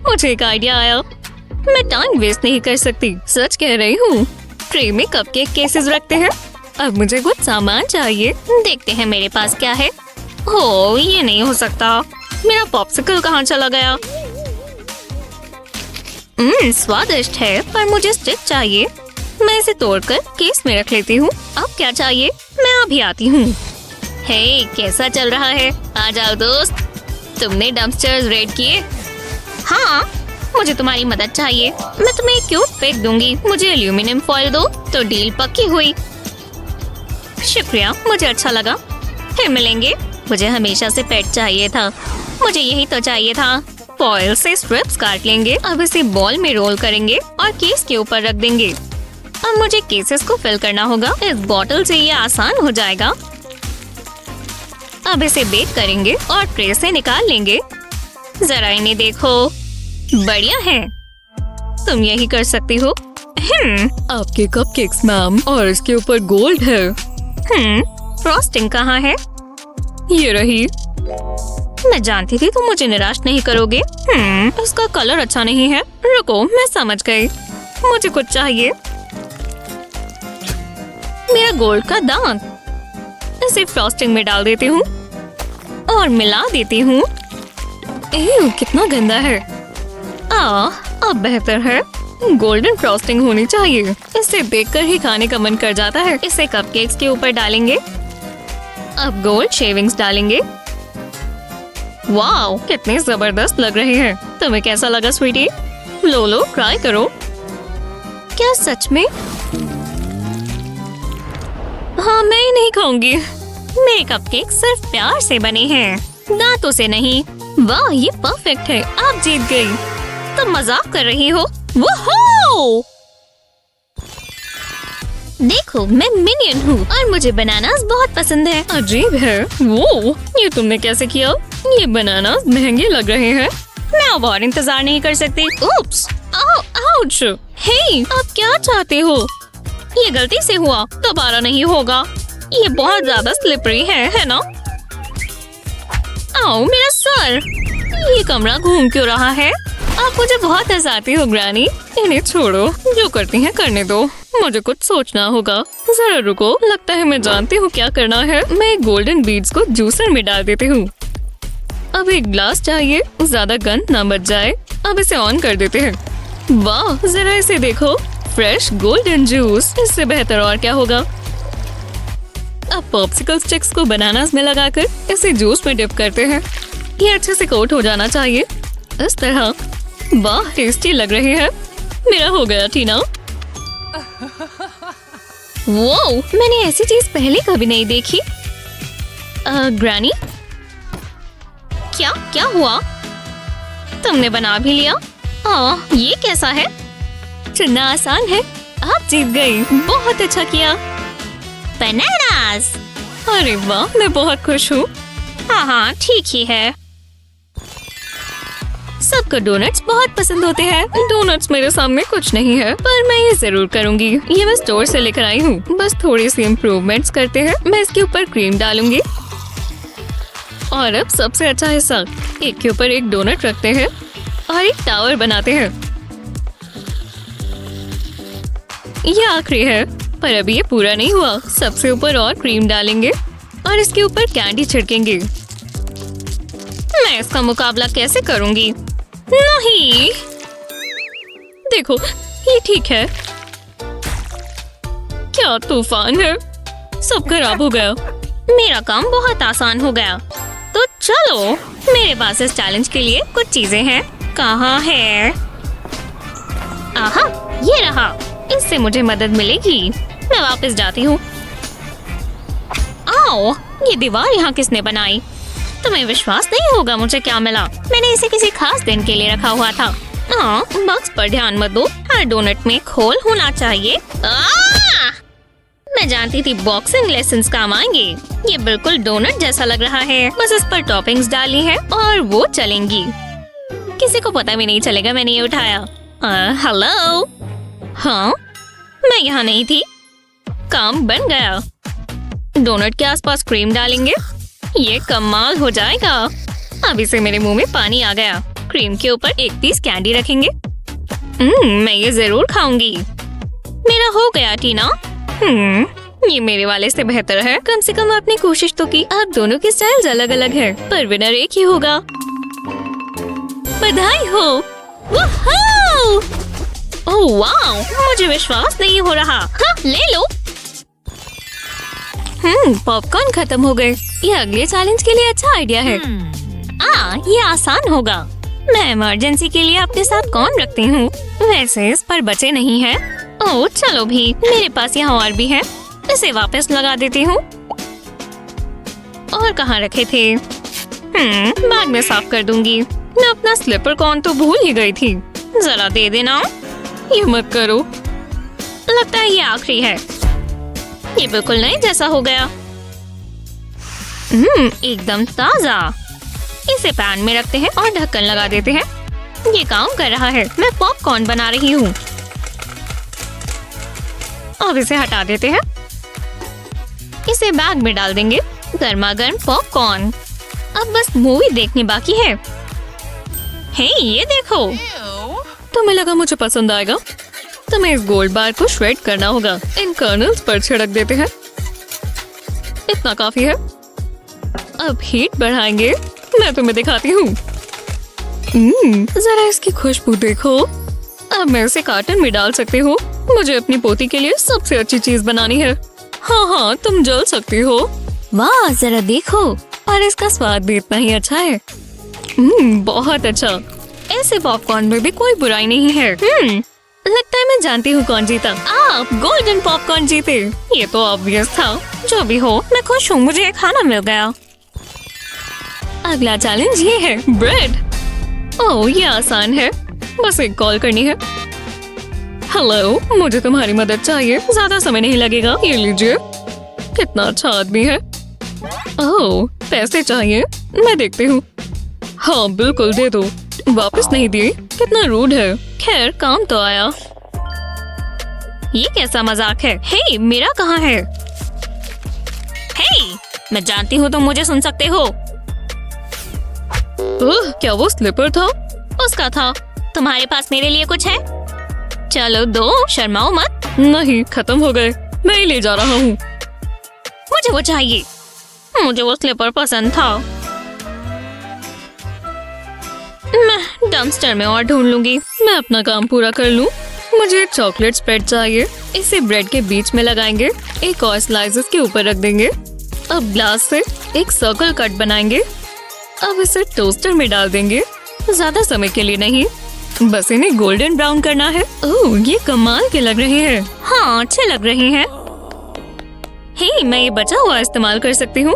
मुझे एक आइडिया आया। मैं टाइम वेस्ट नहीं कर सकती, सच कह रही हूँ। ट्रे में कपकेक केसेस रखते हैं। अब मुझे कुछ सामान चाहिए। देखते हैं मेरे पास क्या है। हो, ये नहीं हो सकता। मेरा पॉप्सिकल कहाँ चला गया? स्वादिष्ट है, पर मुझे स्टिक चाहिए। मैं इसे तोड़कर केस में रख लेती हूँ। अब क्या चाहिए? मैं अभी आती हूँ। हे, कैसा चल रहा है? आ जाओ दोस्त। तुमने डंपस्टर्स रेड किए? हाँ, मुझे तुम्हारी मदद चाहिए। मैं तुम्हें एक क्यूट पिक दूंगी। मुझे एल्यूमिनियम फॉइल दो तो डील पक्की हुई। शुक्रिया, मुझे अच्छा लगा। फिर मिलेंगे। मुझे हमेशा से पेट चाहिए था। मुझे यही तो चाहिए था। फॉइल से स्ट्रिप्स काट लेंगे। अब इसे बॉल में रोल करेंगे और केस के ऊपर रख देंगे। अब मुझे केसेस को फिल करना होगा। इस बॉटल से ये आसान हो जाएगा। अब इसे बेक करेंगे और ट्रे से निकाल लेंगे। जरा इन्हें देखो, बढ़िया है। तुम यही कर सकती हो। आपके कपकेक्स मैम, और इसके ऊपर गोल्ड है। फ्रॉस्टिंग कहाँ है? ये रही। मैं जानती थी तुम मुझे निराश नहीं करोगे। इसका कलर अच्छा नहीं है। रुको, मैं समझ गई। मुझे कुछ चाहिए। मेरा गोल्ड का दांत। इसे फ्रॉस्टिंग में डाल देती हूँ और मिला देती हूँ। कितना गंदा है। अब बेहतर है। गोल्डन फ्रॉस्टिंग होनी चाहिए। इसे देखकर ही खाने का मन कर जाता है। इसे कपकेक्स के ऊपर डालेंगे। अब गोल्ड शेविंग्स डालेंगे। वाओ, कितने जबरदस्त लग रहे हैं। तुम्हें कैसा लगा स्वीटी? लो, ट्राई करो। क्या सच में? हाँ, मैं ही नहीं खाऊंगी। मेरे कपकेक सिर्फ प्यार से बने हैं, दांतों से नहीं। वाह, ये परफेक्ट है। आप जीत गई। तुम मजाक कर रही हो? वोहो! देखो, मैं मिनियन हूँ और मुझे बनानास बहुत पसंद है। अजीब है। वो, ये तुमने कैसे किया? ये बनानास महंगे लग रहे हैं। मैं अब और इंतजार नहीं कर सकती। उप्स! आउच! हे, आप क्या चाहते हो? ये गलती से हुआ, दोबारा नहीं होगा। ये बहुत ज्यादा स्लिपरी है ना? आओ, मेरा सर! ये कमरा घूम क्यों रहा है? आप मुझे बहुत हंसाती हो ग्रानी। इन्हें छोड़ो, जो करती हैं करने दो। मुझे कुछ सोचना होगा। जरा रुको, लगता है मैं जानती हूँ क्या करना है। मैं गोल्डन बीड्स को जूसर में डाल देती हूँ। अब एक ग्लास चाहिए, ज्यादा गंद ना बच जाए। अब इसे ऑन कर देते हैं। वाह, जरा इसे देखो, फ्रेश गोल्डन जूस। इससे बेहतर और क्या होगा? अब पॉप्सिकल स्टिक्स को बनानास में लगाकर इसे जूस में डिप करते हैं। ये अच्छे से कोट हो जाना चाहिए, इस तरह। वाह, टेस्टी लग रहे हैं। मेरा हो गया टीना। वो मैंने ऐसी चीज पहले कभी नहीं देखी। ग्रैनी, क्या क्या हुआ? तुमने बना भी लिया? ये कैसा है? चुनना आसान है। आप जीत गई, बहुत अच्छा किया। बनानास। अरे वाह, मैं बहुत खुश हूँ। हाँ, ठीक ही है। सबको डोनट्स बहुत पसंद होते हैं। डोनट्स मेरे सामने कुछ नहीं है, पर मैं ये जरूर करूँगी। ये मैं स्टोर से लेकर आई हूँ। बस थोड़ी सी इम्प्रूवमेंट्स करते हैं। मैं इसके ऊपर क्रीम डालूंगी। और अब सबसे अच्छा हिस्सा, एक के ऊपर एक डोनट रखते हैं और एक टावर बनाते हैं। ये आखिरी है, पर अभी ये पूरा नहीं हुआ। सबसे ऊपर और क्रीम डालेंगे और इसके ऊपर कैंडी छिड़केंगे। मैं इसका मुकाबला कैसे करूंगी? नहीं, देखो, ये ठीक है। क्या तूफान है, सब खराब हो गया। मेरा काम बहुत आसान हो गया। तो चलो, मेरे पास इस चैलेंज के लिए कुछ चीजें हैं। कहाँ है? आहा, ये रहा। इससे मुझे मदद मिलेगी। मैं वापस जाती हूँ। आओ, ये दीवार यहाँ किसने बनाई? तुम्हें विश्वास नहीं होगा मुझे क्या मिला। मैंने इसे किसी खास दिन के लिए रखा हुआ था। बॉक्स पर ध्यान मत दो। हर डोनट में खोल होना चाहिए। मैं जानती थी बॉक्सिंग लेसन्स काम आएंगे। ये बिल्कुल डोनट जैसा लग रहा है। बस इस पर टॉपिंग्स डाली है और वो चलेंगी। किसी को पता भी नहीं चलेगा मैंने ये उठाया। हेलो। हाँ, मैं यहाँ नहीं थी। काम बन गया। डोनट के आसपास क्रीम डालेंगे। ये कमाल हो जाएगा। अब इसे मेरे मुंह में पानी आ गया। क्रीम के ऊपर एक पीस कैंडी रखेंगे। मैं ये जरूर खाऊंगी। मेरा हो गया टीना। ये मेरे वाले से बेहतर है। कम से कम आपने कोशिश तो की। अब दोनों की स्टाइल्स अलग अलग है, पर विनर एक ही होगा। बधाई हो। ओह वाह, मुझे विश्वास नहीं हो रहा। हाँ, ले लो। पॉपकॉर्न खत्म हो गए। ये अगले चैलेंज के लिए अच्छा आइडिया है। ये आसान होगा। मैं इमरजेंसी के लिए अपने साथ कौन रखती हूँ। वैसे इस पर बचे नहीं है। ओह चलो भी, मेरे पास यहाँ और भी है। इसे वापस लगा देती हूँ। और कहाँ रखे थे? बाद में साफ कर दूंगी। मैं अपना स्लीपर कॉर्न तो भूल ही गई थी। जरा दे देना। ये मत करो। लगता है ये आखिरी है। ये बिल्कुल नए जैसा हो गया। एकदम ताजा। इसे पैन में रखते हैं और ढक्कन लगा देते हैं। ये काम कर रहा है। मैं पॉपकॉर्न बना रही हूँ। अब इसे हटा देते हैं। इसे बैग में डाल देंगे। गर्मा गर्म पॉपकॉर्न। अब बस मूवी देखनी बाकी है। हे, ये देखो। तुम्हें लगा मुझे पसंद आएगा? तुम्हें इस गोल्ड बार को श्रेड करना होगा। इन कर्नल्स पर छिड़क देते हैं। इतना काफी है। अब हीट बढ़ाएंगे। मैं तुम्हें दिखाती हूँ। जरा इसकी खुशबू देखो। अब मैं इसे कार्टन में डाल सकती हूँ। मुझे अपनी पोती के लिए सबसे अच्छी चीज बनानी है। हाँ, तुम जल सकती हो। वाह, जरा देखो। और इसका स्वाद भी इतना ही अच्छा है। बहुत अच्छा। ऐसे पॉपकॉर्न में भी कोई बुराई नहीं है। लगता है मैं जानती हूँ कौन जीता। आप गोल्डन पॉपकॉर्न जीते। ये तो ऑब्वियस था। जो भी हो, मैं खुश हूँ। मुझे खाना मिल गया। अगला चैलेंज ये है, ब्रेड। ओह, ये आसान है। बस एक कॉल करनी है। हेलो, मुझे तुम्हारी मदद चाहिए। ज्यादा समय नहीं लगेगा। ये लीजिए। कितना अच्छा आदमी है। ओह, पैसे चाहिए। मैं देखती हूँ। हाँ, बिल्कुल दे दो। वापस नहीं दिए। कितना रूड है। खैर, काम तो आया। ये कैसा मजाक है? हे, मेरा कहाँ है? हे, मैं जानती हूँ तुम मुझे सुन सकते हो। क्या वो स्लीपर था? उसका था। तुम्हारे पास मेरे लिए कुछ है? चलो दो, शर्माओ मत। नहीं, खत्म हो गए। मैं ही ले जा रहा हूँ। मुझे वो चाहिए। मुझे वो स्लीपर पसंद था। मैं डंपस्टर में और ढूंढ लूंगी। मैं अपना काम पूरा कर लूं। मुझे एक चॉकलेट स्प्रेड चाहिए। इसे ब्रेड के बीच में लगाएंगे। एक और स्लाइसेस के ऊपर रख देंगे। अब ग्लास से एक सर्कल कट बनाएंगे। अब इसे टोस्टर में डाल देंगे, ज्यादा समय के लिए नहीं, बस इन्हें गोल्डन ब्राउन करना है। ओह, ये कमाल के लग रहे हैं। हाँ, अच्छे लग रहे हैं। हे, मैं ये बचा हुआ इस्तेमाल कर सकती हूँ।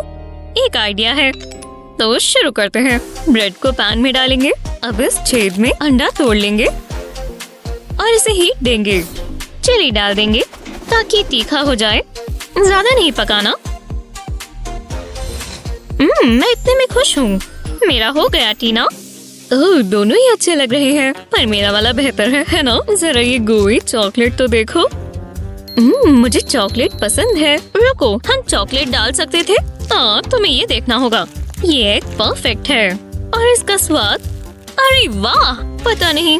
एक आइडिया है, तो शुरू करते हैं। ब्रेड को पैन में डालेंगे। अब इस छेद में अंडा तोड़ लेंगे और इसे हीट देंगे। चिली डाल देंगे ताकि तीखा हो जाए, ज्यादा नहीं पकाना। मैं इतने में खुश हूँ। मेरा हो गया टीना। ओह, दोनों ही अच्छे लग रहे हैं, पर मेरा वाला बेहतर है ना? जरा ये गोई चॉकलेट तो देखो। मुझे चॉकलेट पसंद है। रुको, हम चॉकलेट डाल सकते थे। हाँ, तुम्हें ये देखना होगा। ये परफेक्ट है। और इसका स्वाद, अरे वाह, पता नहीं,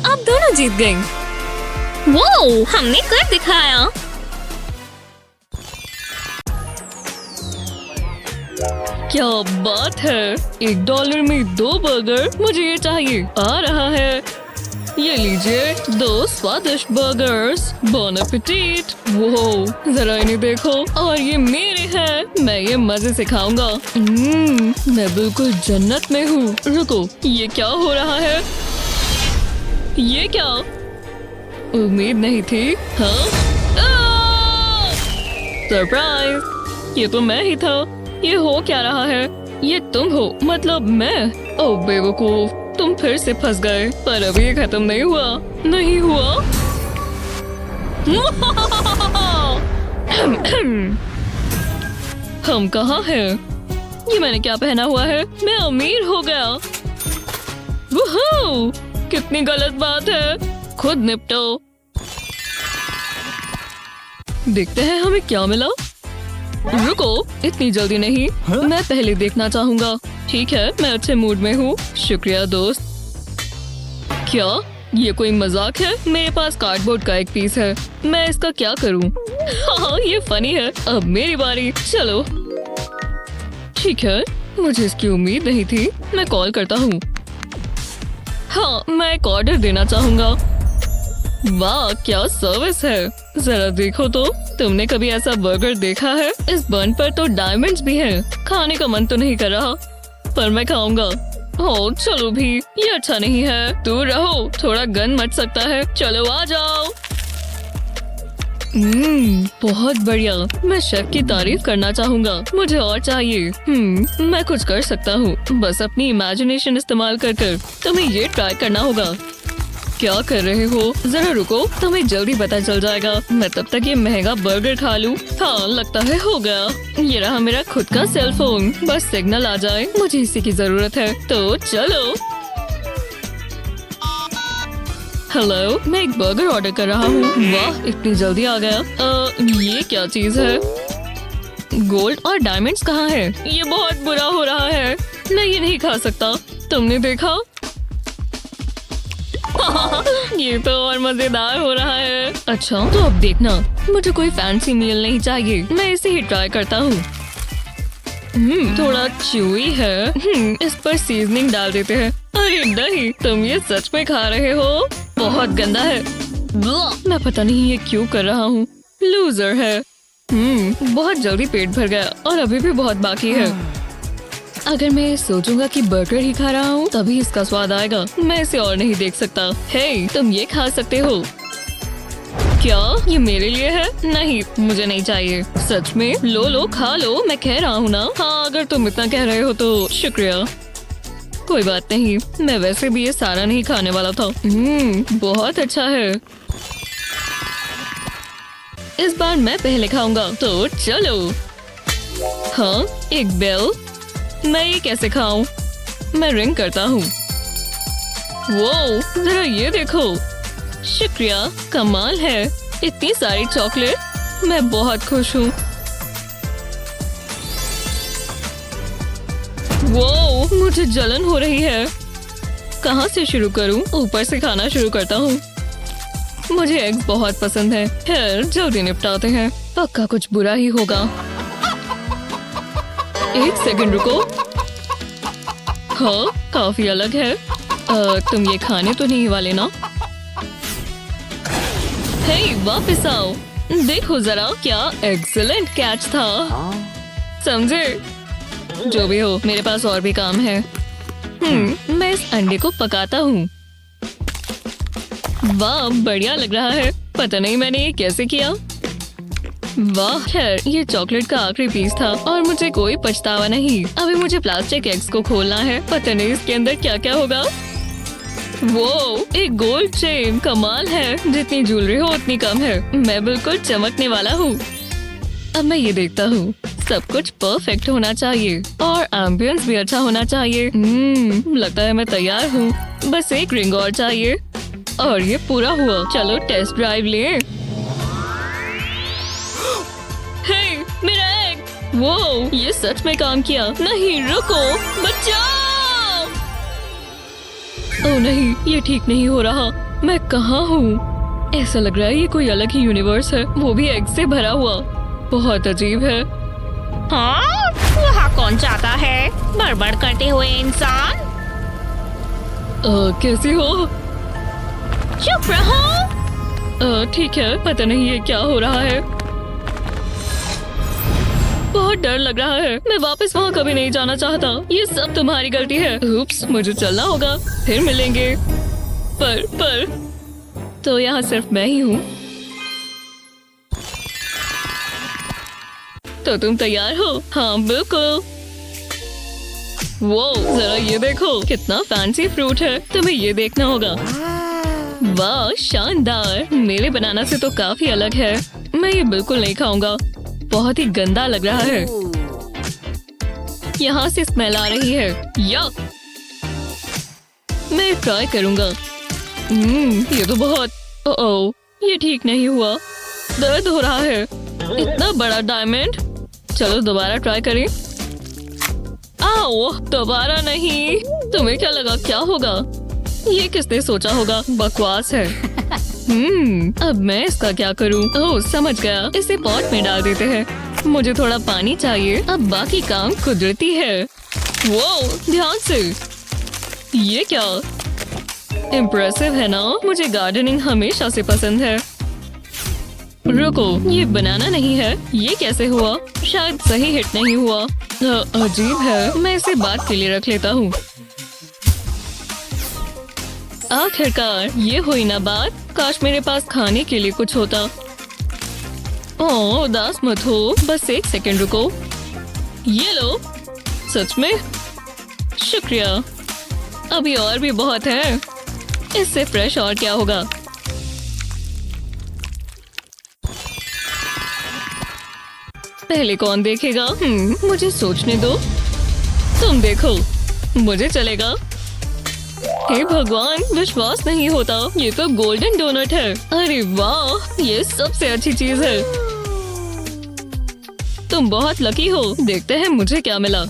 आप दोनों जीत गए। वो हमने कर दिखाया। क्या बात है, $1 में 2 बर्गर। मुझे ये चाहिए। आ रहा है, ये लीजिए 2 स्वादिष्ट बर्गर्स। बॉन एपेटिट। वो जरा इन्हें देखो, और ये मेरे हैं। मैं ये मजे से खाऊंगा। मैं बिल्कुल जन्नत में हूँ। रुको, ये क्या हो रहा है? ये क्या? उम्मीद नहीं थी। हाँ, सरप्राइज! ये तो मैं ही था। ये हो क्या रहा है? ये तुम हो, मतलब मैं? ओह बेवकूफ, तुम फिर से फंस गए। पर अभी ये खत्म नहीं हुआ। नहीं हुआ। हम कहाँ हैं? ये मैंने क्या पहना हुआ है? मैं अमीर हो गया। वुहू! कितनी गलत बात है। खुद निपटो। देखते हैं हमें क्या मिला। रुको, इतनी जल्दी नहीं। मैं पहले देखना चाहूँगा। ठीक है, मैं अच्छे मूड में हूँ। शुक्रिया दोस्त। क्या ये कोई मजाक है? मेरे पास कार्डबोर्ड का एक पीस है। मैं इसका क्या करूँ? हाँ, ये फनी है। अब मेरी बारी। चलो, ठीक है, मुझे इसकी उम्मीद नहीं थी। मैं कॉल करता हूँ। हाँ, मैं एक ऑर्डर देना चाहूँगा। वाह, क्या सर्विस है। जरा देखो तो, तुमने कभी ऐसा बर्गर देखा है? इस बन पर तो डायमंड्स भी हैं। खाने का मन तो नहीं कर रहा, पर मैं खाऊंगा। ओह, चलो भी, ये अच्छा नहीं है। दूर रहो, थोड़ा गन मच सकता है। चलो आ जाओ। बहुत बढ़िया। मैं शेफ की तारीफ करना चाहूँगा। मुझे और चाहिए। मैं कुछ कर सकता हूँ, बस अपनी इमेजिनेशन इस्तेमाल कर। तुम्हें ये ट्राई करना होगा। क्या कर रहे हो? जरा रुको, तुम्हें जल्दी पता चल जाएगा। मैं तब तक ये महंगा बर्गर खा लूं। हाँ, लगता है हो गया। ये रहा मेरा खुद का सेल फोन। बस सिग्नल आ जाए, मुझे इसी की जरूरत है। तो चलो। हेलो, मैं एक बर्गर ऑर्डर कर रहा हूँ। वाह, इतनी जल्दी आ गया। ये क्या चीज है? गोल्ड और डायमंड्स कहाँ है? ये बहुत बुरा हो रहा है। मैं ये नहीं खा सकता। तुमने देखा? ये तो और मजेदार हो रहा है। अच्छा, तो अब देखना, मुझे कोई फैंसी मील नहीं चाहिए। मैं इसे ही ट्राई करता हूँ। थोड़ा च्यूई है। इस पर सीजनिंग डाल देते हैं। अरे नहीं, तुम ये सच में खा रहे हो? बहुत गंदा है। मैं पता नहीं ये क्यों कर रहा हूँ। लूजर है। बहुत जल्दी पेट भर गया और अभी भी बहुत बाकी है। अगर मैं सोचूंगा कि बर्गर ही खा रहा हूँ तभी इसका स्वाद आएगा। मैं इसे और नहीं देख सकता। हे, तुम ये खा सकते हो। क्या ये मेरे लिए है? नहीं, मुझे नहीं चाहिए। सच में? लो खा लो, मैं कह रहा हूँ ना। हाँ, अगर तुम इतना कह रहे हो तो शुक्रिया। कोई बात नहीं, मैं वैसे भी ये सारा नहीं खाने वाला था। बहुत अच्छा है। इस बार मैं पहले खाऊंगा, तो चलो। हाँ, एक बेल। मैं ये कैसे खाऊं? मैं रिंग करता हूँ। वो जरा ये देखो। शुक्रिया, कमाल है। इतनी सारी चॉकलेट। मैं बहुत खुश हूँ। वो मुझे जलन हो रही है। कहाँ से शुरू करूँ? ऊपर से खाना शुरू करता हूँ। मुझे एग्स बहुत पसंद है। खैर, जल्दी निपटाते हैं। पक्का कुछ बुरा ही होगा। एक सेकंड रुको। हाँ, काफी अलग है। तुम ये खाने तो नहीं वाले ना? हे, वापस आओ। देखो जरा, क्या एक्सीलेंट कैच था। समझे? जो भी हो, मेरे पास और भी काम है। मैं इस अंडे को पकाता हूँ। वाह, बढ़िया लग रहा है। पता नहीं मैंने ये कैसे किया। वाह, खैर ये चॉकलेट का आखिरी पीस था और मुझे कोई पछतावा नहीं। अभी मुझे प्लास्टिक एग्स को खोलना है। पता नहीं इसके अंदर क्या क्या होगा। वो एक गोल्ड चेन, कमाल है। जितनी ज्वेलरी हो उतनी कम है। मैं बिल्कुल चमकने वाला हूँ। अब मैं ये देखता हूँ। सब कुछ परफेक्ट होना चाहिए और एम्बियंस भी अच्छा होना चाहिए। लगता है मैं तैयार हूँ। बस एक रिंग और चाहिए और ये पूरा हुआ। चलो टेस्ट ड्राइव लें। हे, मेरा एग! वो ये सच में काम किया। नहीं, रुको, बचाओ! ओह नहीं, ये ठीक नहीं हो रहा। मैं कहाँ हूँ? ऐसा लग रहा है ये कोई अलग ही यूनिवर्स है, वो भी एग से भरा हुआ। बहुत अजीब है। हाँ, वहाँ कौन जाता है? बड़बड़ करते हुए इंसान। कैसी हो? चुप रहो। ठीक है, पता नहीं ये क्या हो रहा है। बहुत डर लग रहा है। मैं वापस वहाँ कभी नहीं जाना चाहता। ये सब तुम्हारी गलती है। उप्स, मुझे चलना होगा। फिर मिलेंगे। पर तो यहाँ सिर्फ मैं ही हूँ। तो तुम तैयार हो? हाँ, बिल्कुल। वो जरा ये देखो, कितना फैंसी फ्रूट है। तुम्हें ये देखना होगा। वाह, शानदार। मेरे बनाना से तो काफी अलग है। मैं ये बिल्कुल नहीं खाऊंगा। बहुत ही गंदा लग रहा है। यहाँ से स्मेल आ रही है। यक! मैं ट्राई करूंगा। ये तो बहुत ये ठीक नहीं हुआ। दर्द हो रहा है। इतना बड़ा डायमंड। चलो दोबारा ट्राई करें। आओ, दोबारा नहीं। तुम्हें क्या लगा क्या होगा? ये किसने सोचा होगा? बकवास है। अब मैं इसका क्या करूं? ओह, समझ गया। इसे पॉट में डाल देते हैं। मुझे थोड़ा पानी चाहिए। अब बाकी काम कुदरती है। वो ध्यान से। ये क्या? इम्प्रेसिव है ना? मुझे गार्डनिंग हमेशा से पसंद है। रुको, ये बनाना नहीं है। ये कैसे हुआ? शायद सही हिट नहीं हुआ। अजीब है। मैं इसे बाद के लिए रख लेता हूँ। आखिरकार ये हुई ना बात। काश मेरे पास खाने के लिए कुछ होता। ओह, उदास मत हो। बस एक सेकंड रुको। ये लो। सच में? शुक्रिया। अभी और भी बहुत है। इससे फ्रेश और क्या होगा? पहले कौन देखेगा? मुझे सोचने दो। तुम देखो, मुझे चलेगा। हे भगवान, विश्वास नहीं होता। ये तो गोल्डन डोनट है। अरे वाह, ये सबसे अच्छी चीज है। तुम बहुत लकी हो। देखते हैं मुझे क्या मिला।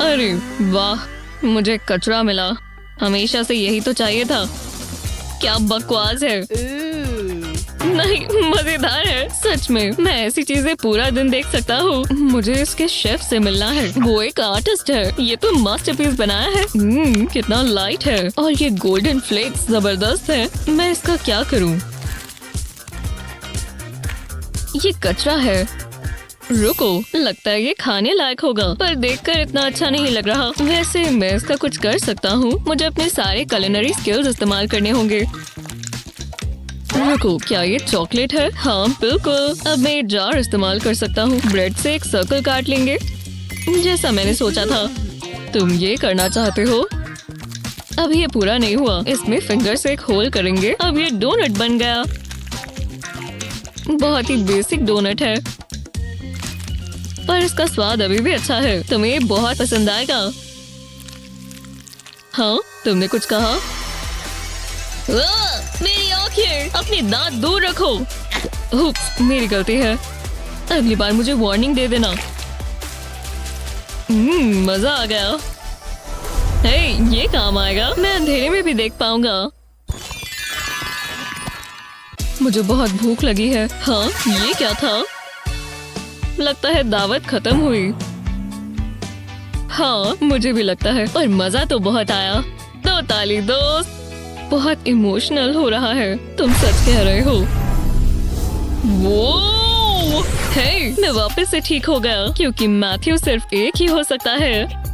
अरे वाह, मुझे कचरा मिला। हमेशा से यही तो चाहिए था। क्या बकवास है। नहीं, मजेदार है सच में। मैं ऐसी चीजें पूरा दिन देख सकता हूँ। मुझे इसके शेफ से मिलना है। वो एक आर्टिस्ट है। ये तो मास्टरपीस बनाया है। कितना लाइट है और ये गोल्डन फ्लेक्स जबरदस्त है। मैं इसका क्या करूँ? ये कचरा है। रुको, लगता है ये खाने लायक होगा, पर देखकर इतना अच्छा नहीं लग रहा। वैसे मैं इसका कुछ कर सकता हूँ। मुझे अपने सारे कुलिनरी स्किल्स इस्तेमाल करने होंगे। रुको, क्या ये चॉकलेट है? हाँ बिल्कुल। अब मैं ये जार इस्तेमाल कर सकता हूँ। ब्रेड से एक सर्कल काट लेंगे, जैसा मैंने सोचा था। तुम ये करना चाहते हो? अब ये पूरा नहीं हुआ। इसमें फिंगर से एक होल करेंगे। अब ये डोनट बन गया। बहुत ही बेसिक डोनट है, पर इसका स्वाद अभी भी अच्छा है। तुम्हें ये बहुत पसंद आएगा। हाँ, तुमने कुछ कहा? मेरी आंखें! अपनी दांत दूर रखो। उप्स, मेरी गलती है। अगली बार मुझे वार्निंग दे देना। मजा आ गया। हे, ये काम आएगा। मैं अंधेरे में भी देख पाऊंगा। मुझे बहुत भूख लगी है। हाँ, ये क्या था? लगता है दावत खत्म हुई। हाँ, मुझे भी लगता है। और मजा तो बहुत आया। दो ताली दोस्त। बहुत इमोशनल हो रहा है। तुम सच कह रहे हो। वो हे, मैं वापस से ठीक हो गया क्योंकि मैथ्यू सिर्फ एक ही हो सकता है।